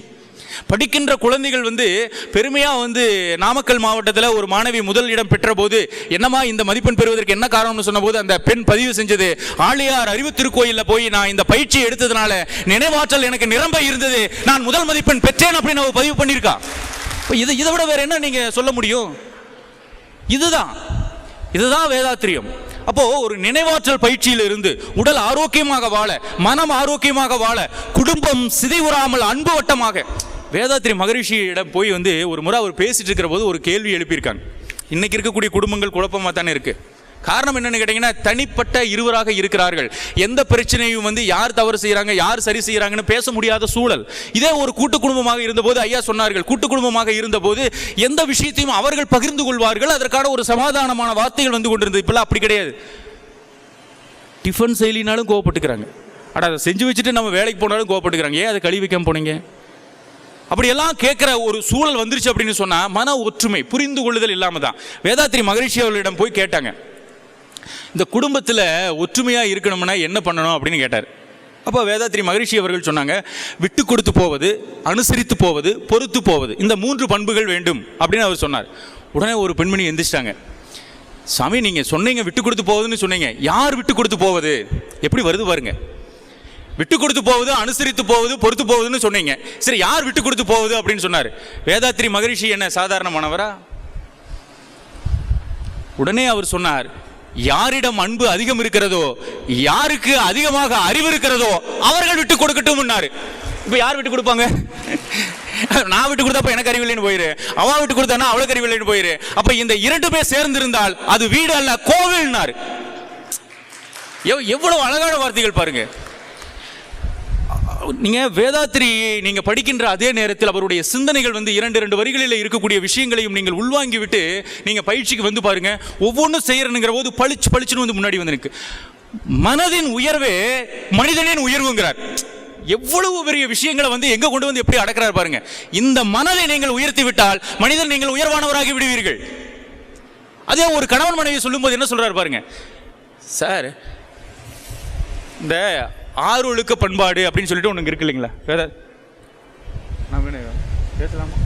படிக்கின்ற குழந்தைகள் வந்து பெருமையா வந்து நாமக்கல் மாவட்டத்தில் ஒரு மாணவி முதல் இடம் பெற்ற போது என்னமா இந்த மதிப்பெண் பெறுவதற்கு என்ன காரணம்னு சொன்ன போது அந்த பெண் பதிவு செஞ்சது, ஆழியார் அறிவு திருக்கோயிலில் போய் நான் இந்த பயிற்சி எடுத்ததுனால நினைவாற்றல் எனக்கு நிரம்ப இருந்தது, நான் முதல் மதிப்பெண் பெற்றேன் அப்படின்னு அவ பதிவு பண்ணியிருக்கா. இதை விட வேற என்ன நீங்க சொல்ல முடியும்? இதுதான் வேதாத்திரியம். அப்போ ஒரு நினைவாற்றல் பயிற்சியில் இருந்து உடல் ஆரோக்கியமாக வாழ, மனம் ஆரோக்கியமாக வாழ, குடும்பம் சிதைவுறாமல் அன்பு வட்டமாக வேதாத்ரி மகரிஷியிடம் போய் வந்து ஒரு முறை அவர் பேசிட்டு இருக்கிற போது ஒரு கேள்வி எழுப்பியிருக்காங்க. இன்னைக்கு இருக்கக்கூடிய குடும்பங்கள் குழப்பமாக தானே இருக்கு. காரணம் என்னன்னு கேட்டீங்கன்னா, தனிப்பட்ட இருவராக இருக்கிறார்கள். எந்த பிரச்சனையும் வந்து யார் தவறு செய்யறாங்க, யார் சரி செய்யறாங்கன்னு பேச முடியாத சூழல். இதே ஒரு கூட்டு குடும்பமாக இருந்தபோது, ஐயா சொன்னார்கள், கூட்டு குடும்பமாக இருந்தபோது எந்த விஷயத்தையும் அவர்கள் பகிர்ந்து கொள்வார்கள். அதற்கான ஒரு சமாதானமான வார்த்தைகள் வந்து கொண்டிருந்தது. இப்பெல்லாம் அப்படி கிடையாது. டிஃபன் செய்யலினாலும் கோவப்பட்டுக்கிறாங்க. அதை செஞ்சு வச்சுட்டு நம்ம வேலைக்கு போனாலும் கோவப்பட்டுக்கிறாங்க. ஏன் அதை கழுவி வைக்காம போனீங்க? அப்படியெல்லாம் கேட்குற ஒரு சூழல் வந்துருச்சு அப்படின்னு சொன்னால் மன ஒற்றுமை, புரிந்து கொள்ளுதல் இல்லாமல் தான். வேதாத்ரி மகரிஷி அவர்களிடம் போய் கேட்டாங்க, இந்த குடும்பத்தில் ஒற்றுமையாக இருக்கணும்னா என்ன பண்ணணும் அப்படின்னு கேட்டார். அப்போ வேதாத்ரி மகரிஷி அவர்கள் சொன்னாங்க, விட்டு கொடுத்து போவது, அனுசரித்து போவது, பொறுத்து போவது, இந்த 3 பண்புகள் வேண்டும் அப்படின்னு அவர் சொன்னார். உடனே ஒரு பெண்மணி எந்திரிச்சிட்டாங்க. சாமி, நீங்கள் சொன்னீங்க விட்டு கொடுத்து போவதுன்னு சொன்னீங்க, யார் விட்டு கொடுத்து போவது? எப்படி வருது பாருங்க. விட்டு கொடுத்து போவது, அனுசரித்து போவது, பொறுத்து போவதுன்னு சொன்னீங்க. சரி, யார் விட்டு கொடுத்து போவது அப்படின்னு சொன்னார். வேதாத்ரி மகரிஷி என்ன சாதாரணமானவரா? உடனே அவர் சொன்னார், யாரிடம் அன்பு அதிகம் இருக்கிறதோ, யாருக்கு அதிகமாக அறிவு இருக்கிறதோ அவர்கள் விட்டு கொடுக்கட்டும். இப்ப யார் விட்டு கொடுப்பாங்க? நான் விட்டு கொடுத்தப்ப எனக்கு அறிவில்லைன்னு போயிரு, அவ விட்டு கொடுத்தானா அவளுக்கு அறிவில்லைன்னு போயிரு. அப்ப இந்த 2 பேர் சேர்ந்திருந்தால் அது வீடு அல்ல, கோவில்னாரு. எவ்வளவு அழகான வார்த்தைகள் பாருங்க. நீங்க வேதாத்ரி நீங்க படிக்கின்ற அதே நேரத்தில் அவருடைய சிந்தனைகள் வந்து 2 வரிகளில் இருக்கக்கூடிய விஷயங்களையும் நீங்கள் உள்வாங்கி விட்டு நீங்க பயிற்சிக்கு வந்து பாருங்க. ஒவ்வொன்றும் செய்யறனுங்கிற போது பளிச்சுன்னு வந்து முன்னாடி வந்து நிற்கு. மனதின் உயர்வே மனிதனின் உயர்வுங்கிறார். எவ்வளவு பெரிய விஷயங்களை வந்து எங்க கொண்டு வந்து எப்படி அடக்கிறார் பாருங்க. இந்த மனதை நீங்கள் உயர்த்தி விட்டால் மனிதன் நீங்கள் உயர்வானவராகி விடுவீர்கள். அதே ஒரு கணவன் மனைவி சொல்லும் போது என்ன சொல்றாரு பாருங்க. சார், இந்த 6 ஒழுக்க பண்பாடு அப்படின்னு சொல்லிட்டு ஒன்று இருக்கு இல்லைங்களா? நான் பேசலாமா?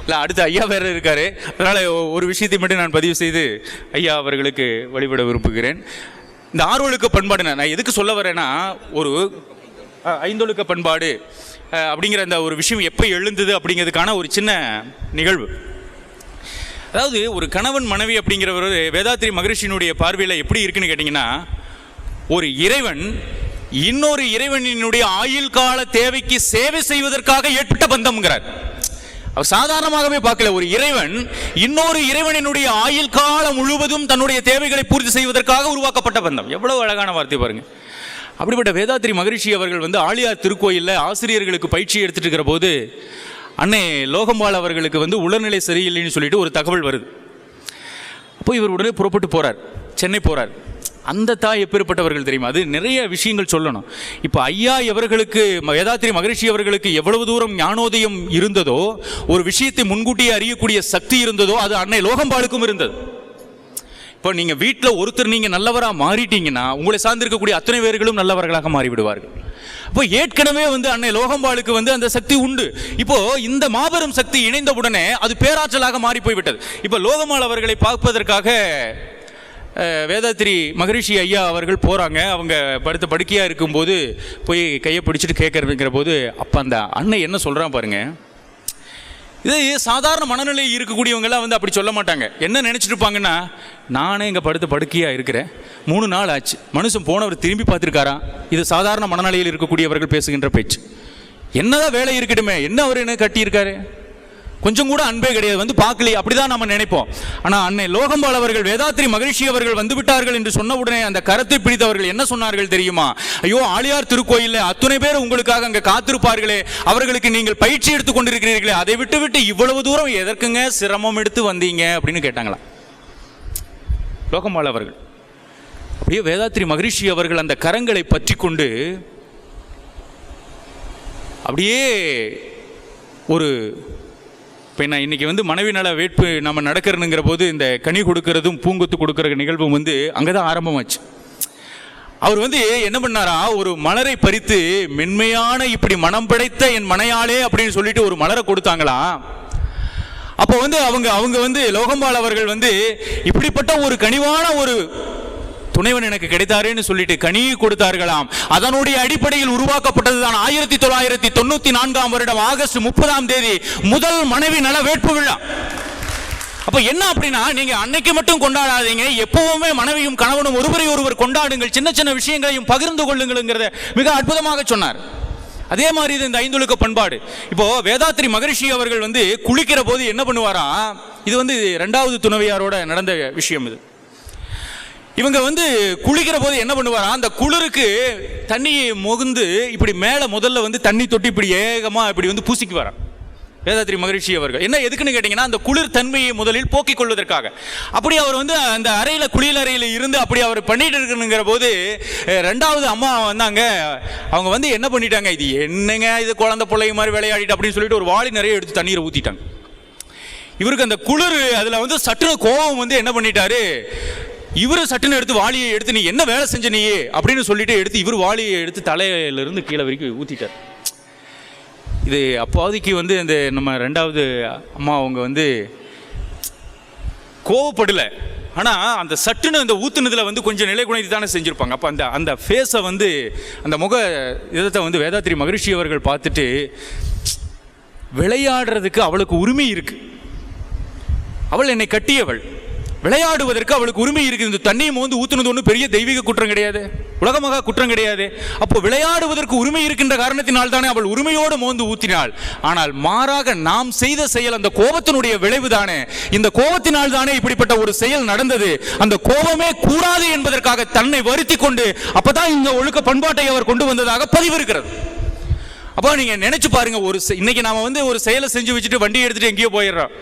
இல்லை, அடுத்து ஐயா வேற இருக்காரு. அதனால ஒரு விஷயத்தை மட்டும் நான் பதிவு செய்து ஐயா அவர்களுக்கு வழிபட விரும்புகிறேன். இந்த 6 ஒழுக்க பண்பாடு நான் எதுக்கு சொல்ல வரேன்னா, ஒரு 5 ஒழுக்க பண்பாடு அப்படிங்கிற அந்த ஒரு விஷயம் எப்போ எழுந்தது அப்படிங்கிறதுக்கான ஒரு சின்ன நிகழ்வு. அதாவது ஒரு கணவன் மனைவி அப்படிங்கிறவர் வேதாத்ரி மகரிஷியினுடைய பார்வையில் எப்படி இருக்குன்னு கேட்டிங்கன்னா, ஒரு இறைவன் இன்னொரு இறைவனினுடைய ஆயுள் கால தேவைக்கு சேவை செய்வதற்காக ஏற்பட்ட பந்தம்ங்கிறார். அவர் சாதாரணமாகவே பார்க்கல. ஒரு இறைவன் இன்னொரு இறைவனினுடைய ஆயுள் காலம் முழுவதும் தன்னுடைய தேவைகளை பூர்த்தி செய்வதற்காக உருவாக்கப்பட்ட பந்தம். எவ்வளவு அழகான வார்த்தை பாருங்க. அப்படிப்பட்ட வேதாத்ரி மகரிஷி அவர்கள் வந்து ஆழியார் திருக்கோயிலில் ஆசிரியர்களுக்கு பயிற்சி எடுத்துட்டு இருக்கிற போது அன்னை லோகம்பாள் அவர்களுக்கு வந்து உடல்நிலை சரியில்லைன்னு சொல்லிட்டு ஒரு தகவல் வருது. அப்போ இவர் உடனே புறப்பட்டு போறார், சென்னை போறார். அந்த தாய் எப்பேற்பட்டவர்கள் தெரியுமா? அது நிறைய விஷயங்கள் சொல்லணும். இப்போ ஐயா இவர்களுக்கு, வேதாத்ரி மகரிஷி அவர்களுக்கு எவ்வளவு தூரம் ஞானோதயம் இருந்ததோ, ஒரு விஷயத்தை முன்கூட்டியே அறியக்கூடிய சக்தி இருந்ததோ, அது அன்னை லோகம்பாளுக்கும் இருந்தது. இப்போ நீங்கள் வீட்டில் ஒருத்தர் நீங்கள் நல்லவராக மாறிட்டீங்கன்னா உங்களை சார்ந்திருக்கக்கூடிய அத்தனை பேர்களும் நல்லவர்களாக மாறிவிடுவார்கள். இப்போ ஏற்கனவே வந்து அன்னை லோகம்பாளுக்கு வந்து அந்த சக்தி உண்டு. இப்போ இந்த மாபெரும் சக்தி இணைந்த உடனே அது பேராற்றலாக மாறி போய்விட்டது. இப்போ லோகம்பாள் அவர்களை பார்ப்பதற்காக வேதாத்ரி மகரிஷி ஐயா அவர்கள் போகிறாங்க. அவங்க படுத்த படுக்கையாக இருக்கும்போது போய் கையை பிடிச்சிட்டு கேட்கறதுங்கிற போது அப்போ அந்த அன்னை என்ன சொல்கிறான் பாருங்க. இது சாதாரண மனநிலை இருக்கக்கூடியவங்கெல்லாம் வந்து அப்படி சொல்ல மாட்டாங்க. என்ன நினச்சிட்டு இருப்பாங்கன்னா, நானே இங்கே படுத்த படுக்கையாக இருக்கிறேன், 3 நாள் ஆச்சு, மனுஷன் போனவர் திரும்பி பார்த்துருக்காரா? இது சாதாரண மனநிலையில் இருக்கக்கூடியவர்கள் பேசுகின்ற பேச்சு. என்னதான் வேலை இருக்கட்டுமே, என்ன அவர் என்ன கட்டியிருக்காரு, கொஞ்சம் கூட அன்பே கிடையாது, வந்து பார்க்கலையே, அப்படிதான் நம்ம நினைப்போம். ஆனால் அன்னை லோகம்பாள் அவர்கள், வேதாத்ரி மகரிஷி அவர்கள் வந்து விட்டார்கள் என்று சொன்ன உடனே அந்த கரத்தை பிடித்தவர்கள் என்ன சொன்னார்கள் தெரியுமா? ஐயோ, ஆழியார் திருக்கோயிலில் அத்தனை பேர் உங்களுக்காக அங்கே காத்திருப்பார்களே, அவர்களுக்கு நீங்கள் பயிற்சி எடுத்துக் கொண்டிருக்கிறீர்களே, அதை விட்டு விட்டு இவ்வளவு தூரம் எதற்குங்க சிரமம் எடுத்து வந்தீங்க அப்படின்னு கேட்டாங்களா லோகம்பாள் அவர்கள். அப்படியே வேதாத்ரி மகரிஷி அவர்கள் அந்த கரங்களை பற்றி கொண்டு அப்படியே ஒரு இப்போ நான் இன்றைக்கி வந்து மனைவி நல வேட்பு நம்ம நடக்கிறனுங்கிற போது இந்த கனி கொடுக்கறதும் பூங்கொத்து கொடுக்குற நிகழ்வும் வந்து அங்கே தான் ஆரம்பமாச்சு. அவர் வந்து என்ன பண்ணாரா, ஒரு மலரை பறித்து மென்மையான இப்படி மனம் படைத்த என் மனையாளே அப்படின்னு சொல்லிட்டு ஒரு மலரை கொடுத்தாங்களா. அப்போ வந்து அவங்க வந்து லோகம்பாள் அவர்கள் வந்து இப்படிப்பட்ட ஒரு கனிவான ஒரு துணைவன் எனக்கு கிடைத்தாருன்னு சொல்லிட்டு கனி கொடுத்தார்களாம். அதனுடைய அடிப்படையில் உருவாக்கப்பட்டதுதான் 1994 வருடம் ஆகஸ்ட் 30 முதல் மனைவி நல வேட்பு விழா. அப்ப என்ன அப்படின்னா, நீங்க அன்னைக்கு மட்டும் கொண்டாடாதீங்க, எப்பவுமே மனைவியும் கணவனும் ஒருவரை ஒருவர் கொண்டாடுங்கள், சின்ன சின்ன விஷயங்களையும் பகிர்ந்து கொள்ளுங்கள்ங்கிறத மிக அற்புதமாக சொன்னார். அதே மாதிரி இது இந்த 5 ஒழுக்க பண்பாடு. இப்போ வேதாத்ரி மகரிஷி அவர்கள் வந்து குளிக்கிற போது என்ன பண்ணுவாரா, இது வந்து 2வது துணைவியாரோட நடந்த விஷயம். இது இவங்க வந்து குளிக்கிற போது என்ன பண்ணுவாரா, அந்த குளிருக்கு தண்ணியை மொகுந்து இப்படி மேலே முதல்ல வந்து தண்ணி தொட்டி இப்படி ஏகமாக இப்படி வந்து பூசிக்கு வரான் வேதாத்ரி மகரிஷி அவர்கள். என்ன எதுக்குன்னு கேட்டிங்கன்னா, அந்த குளிர் தன்மையை முதலில் போக்கிக் கொள்வதற்காக. அப்படி அவர் வந்து அந்த அறையில் குளியல் அறையில் இருந்து அப்படி அவர் பண்ணிட்டு இருக்கணுங்கிற போது 2வது அம்மா வந்தாங்க. அவங்க வந்து என்ன பண்ணிட்டாங்க, இது என்னங்க இது குழந்தை பிள்ளைங்க மாதிரி விளையாடிட்டு அப்படின்னு சொல்லிட்டு ஒரு வாளி நிறைய எடுத்து தண்ணீரை ஊற்றிட்டாங்க. இவருக்கு அந்த குளிர் அதில் வந்து சட்டுன கோபம் வந்து என்ன பண்ணிட்டாரு, இவரு சட்டுன்னு எடுத்து வாளியை எடுத்து நீ என்ன வேலை செஞ்ச நீ அப்படின்னு சொல்லிட்டு எடுத்து இவர் வாளியை எடுத்து தலையிலிருந்து கீழே வரைக்கும் ஊற்றிட்டார். இது அப்போதைக்கு வந்து இந்த நம்ம 2வது அம்மா அவங்க வந்து கோவப்படலை, ஆனால் அந்த சட்டுன்னு அந்த ஊற்றுனதில் வந்து கொஞ்சம் நிலை குறைந்து தானே செஞ்சுருப்பாங்க. அப்போ அந்த ஃபேஸை வந்து அந்த முக இதத்தை வந்து வேதாத்ரி மகரிஷி அவர்கள் பார்த்துட்டு, விளையாடுறதுக்கு அவளுக்கு உரிமை இருக்கு, அவள் என்னை கட்டியவள், விளையாடுவதற்கு அவளுக்கு உரிமை இருக்குது. இந்த தண்ணியை மோந்து ஊத்துனது ஒன்றும் பெரிய தெய்வீக குற்றம் கிடையாது, உலகமாக குற்றம் கிடையாது. அப்போ விளையாடுவதற்கு உரிமை இருக்கின்ற காரணத்தினால் தானே அவள் உரிமையோடு மோந்து ஊத்தினாள். ஆனால் மாறாக நாம் செய்த செயல் அந்த கோபத்தினுடைய விளைவு தானே. இந்த கோபத்தினால் தானே இப்படிப்பட்ட ஒரு செயல் நடந்தது. அந்த கோபமே கூடாது என்பதற்காக தன்னை வருத்தி கொண்டு அப்பதான் இந்த ஒழுக்க பண்பாட்டை அவர் கொண்டு வந்ததாக பதிவு இருக்கிறது. அப்போ நீங்க நினைச்சு பாருங்க, இன்னைக்கு நாம வந்து ஒரு செயலை செஞ்சு வச்சுட்டு வண்டியை எடுத்துட்டு எங்கேயோ போயிடுறோம்.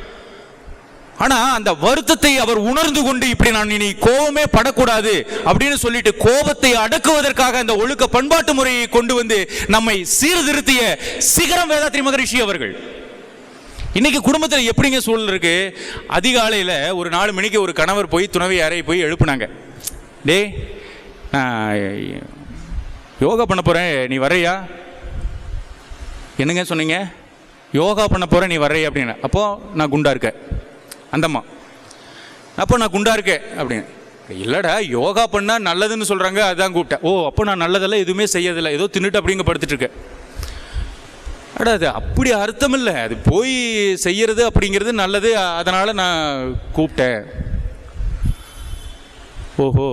ஆனா அந்த வருத்தத்தை அவர் உணர்ந்து கொண்டு இப்படி நான் இனி கோபமே படக்கூடாது அப்படின்னு சொல்லிட்டு கோபத்தை அடக்குவதற்காக அந்த ஒழுக்க பண்பாட்டு முறையை கொண்டு வந்து நம்மை சீர்திருத்திய சிகரம் வேதாத்ரி மகரிஷி அவர்கள். இன்னைக்கு குடும்பத்தில் எப்படிங்க சூழல் இருக்கு, அதிகாலையில் ஒரு 4 மணிக்கு ஒரு கணவர் போய் துணைவி அறையை போய் எழுப்புனாங்க. டே யோகா பண்ண போறேன் நீ வரையா, என்னங்க சொன்னீங்க, யோகா பண்ண போறேன் நீ வரையா அப்படின்னு. அப்போ நான் குண்டா இருக்கேன் அந்தம்மா, அப்போ நான் குண்டா இருக்கேன் அப்படின்னு. இல்லைடா யோகா பண்ணால் நல்லதுன்னு சொல்கிறாங்க அதுதான் கூப்பிட்டேன். ஓ அப்போ நான் நல்லதெல்லாம் எதுவுமே செய்யறதில்லை, ஏதோ தின்னுட்டு அப்படிங்க படுத்துட்டு இருக்கேன். அடா அது அப்படி அர்த்தம் இல்லை, அது போய் செய்யறது அப்படிங்கிறது நல்லது, அதனால் நான் கூப்பிட்டேன். ஓஹோ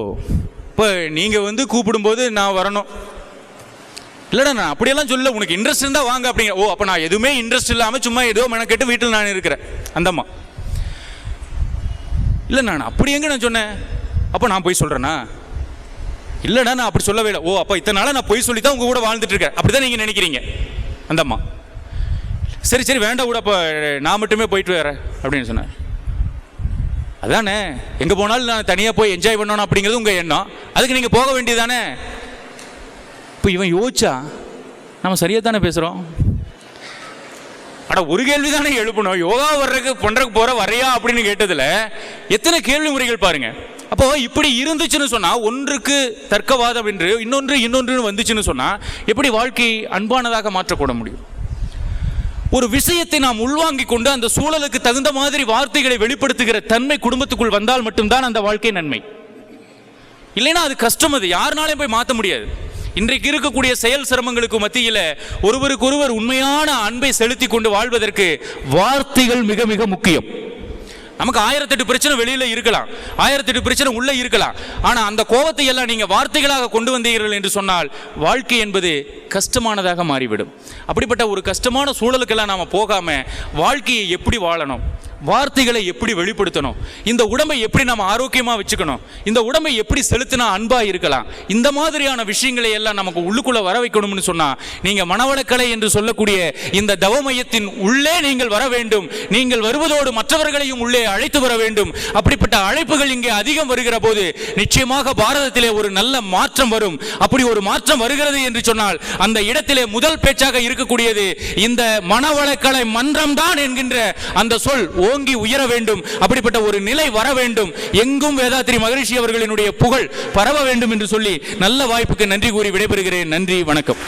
இப்போ நீங்கள் வந்து கூப்பிடும்போது நான் வரணும். இல்லைடா நான் அப்படியெல்லாம் சொல்ல, உனக்கு இன்ட்ரெஸ்ட் இருந்தால் வாங்க அப்படிங்க. ஓ அப்போ நான் எதுவுமே இன்ட்ரெஸ்ட் இல்லாமல் சும்மா ஏதோ மெனக்கெட்டு வீட்டில் நான் இருக்கிறேன் அந்தம்மா. இல்லை நான் அப்படி எங்கே நான் சொன்னேன், அப்போ நான் போய் சொல்கிறேன்னா, இல்லைடா நான் அப்படி சொல்லவே இல்லை. ஓ அப்போ இத்தனை நாளாக நான் போய் சொல்லி தான் உங்கள் கூட வாழ்ந்துட்டு இருக்கேன், அப்படி தான் நீங்கள் நினைக்கிறீங்க அந்தம்மா. சரி சரி வேண்டாம் கூட, அப்போ நான் மட்டுமே போயிட்டு வரேன் அப்படின்னு சொன்னேன். அதானே எங்கே போனாலும் நான் தனியாக போய் என்ஜாய் பண்ணணும் அப்படிங்கிறது உங்கள் எண்ணம், அதுக்கு நீங்கள் போக வேண்டியது தானே. இப்போ இவன் யோசிச்சா நம்ம சரியாக தானே பேசுகிறோம். ஆனால் ஒரு கேள்வி தானே எழுப்பணும், யோகா பண்ணுறதுக்கு போகிற வரையா அப்படின்னு கேட்டதில் எத்தனை கேள்வி முறைகள் பாருங்க. அப்போ இப்படி இருந்துச்சுன்னு சொன்னால், ஒன்றுக்கு தர்க்கவாதம் என்று இன்னொன்று வந்துச்சுன்னு சொன்னால் எப்படி வாழ்க்கை அன்பானதாக மாற்றப்பட முடியும்? ஒரு விஷயத்தை நாம் உள்வாங்கி கொண்டு அந்த சூழலுக்கு தகுந்த மாதிரி வார்த்தைகளை வெளிப்படுத்துகிற தன்மை குடும்பத்துக்குள் வந்தால் மட்டும்தான் அந்த வாழ்க்கை நன்மை. இல்லைன்னா அது கஷ்டம், அது யாருனாலையும் போய் மாற்ற முடியாது. இன்றைக்கு இருக்கக்கூடிய செயல் சிரமங்களுக்கு மத்தியில் ஒருவருக்கொருவர் உண்மையான அன்பை செலுத்தி கொண்டு வாழ்வதற்கு வார்த்தைகள் மிக மிக முக்கியம். நமக்கு 1008 பிரச்சனை வெளியில இருக்கலாம், 1008 பிரச்சனை உள்ள இருக்கலாம். ஆனா அந்த கோபத்தை எல்லாம் நீங்க வார்த்தைகளாக கொண்டு வந்தீர்கள் என்று சொன்னால் வாழ்க்கை என்பது கஷ்டமானதாக மாறிவிடும். அப்படிப்பட்ட ஒரு கஷ்டமான சூழலுக்கெல்லாம் நாம போகாம வாழ்க்கையை எப்படி வாழணும், வார்த்தைகளை எப்படி வெளிப்படுத்தணும், இந்த உடம்பை எப்படி நம்ம ஆரோக்கியமா வச்சுக்கணும், இந்த உடம்பை எப்படி செலுத்தினா அன்பா இருக்கலாம், இந்த மாதிரியான விஷயங்களை எல்லாம் நமக்கு உள்ளுக்குள்ள வர வைக்கணும்னு சொன்னா நீங்க மனவளக்கலை என்று சொல்லக்கூடிய இந்த தவ மையத்தின் உள்ளே நீங்கள் வர வேண்டும். நீங்கள் வருவதோடு மற்றவர்களையும் உள்ளே அழைத்து வர வேண்டும். அப்படிப்பட்ட அழைப்புகள் இங்கே அதிகம் வருகிற போது நிச்சயமாக பாரதத்திலே ஒரு நல்ல மாற்றம் வரும். அப்படி ஒரு மாற்றம் வருகிறது என்று சொன்னால் அந்த இடத்திலே முதல் பேச்சாக இருக்கக்கூடியது இந்த மனவளக்கலை மன்றம் தான் என்கின்ற அந்த சொல் ஓங்கி உயர வேண்டும். அப்படிப்பட்ட ஒரு நிலை வர வேண்டும். எங்கும் வேதாத்ரி மகரிஷி அவர்களினுடைய புகழ் பரவ வேண்டும் என்று சொல்லி நல்ல வாய்ப்புக்கு நன்றி கூறி விடைபெறுகிறேன். நன்றி, வணக்கம்.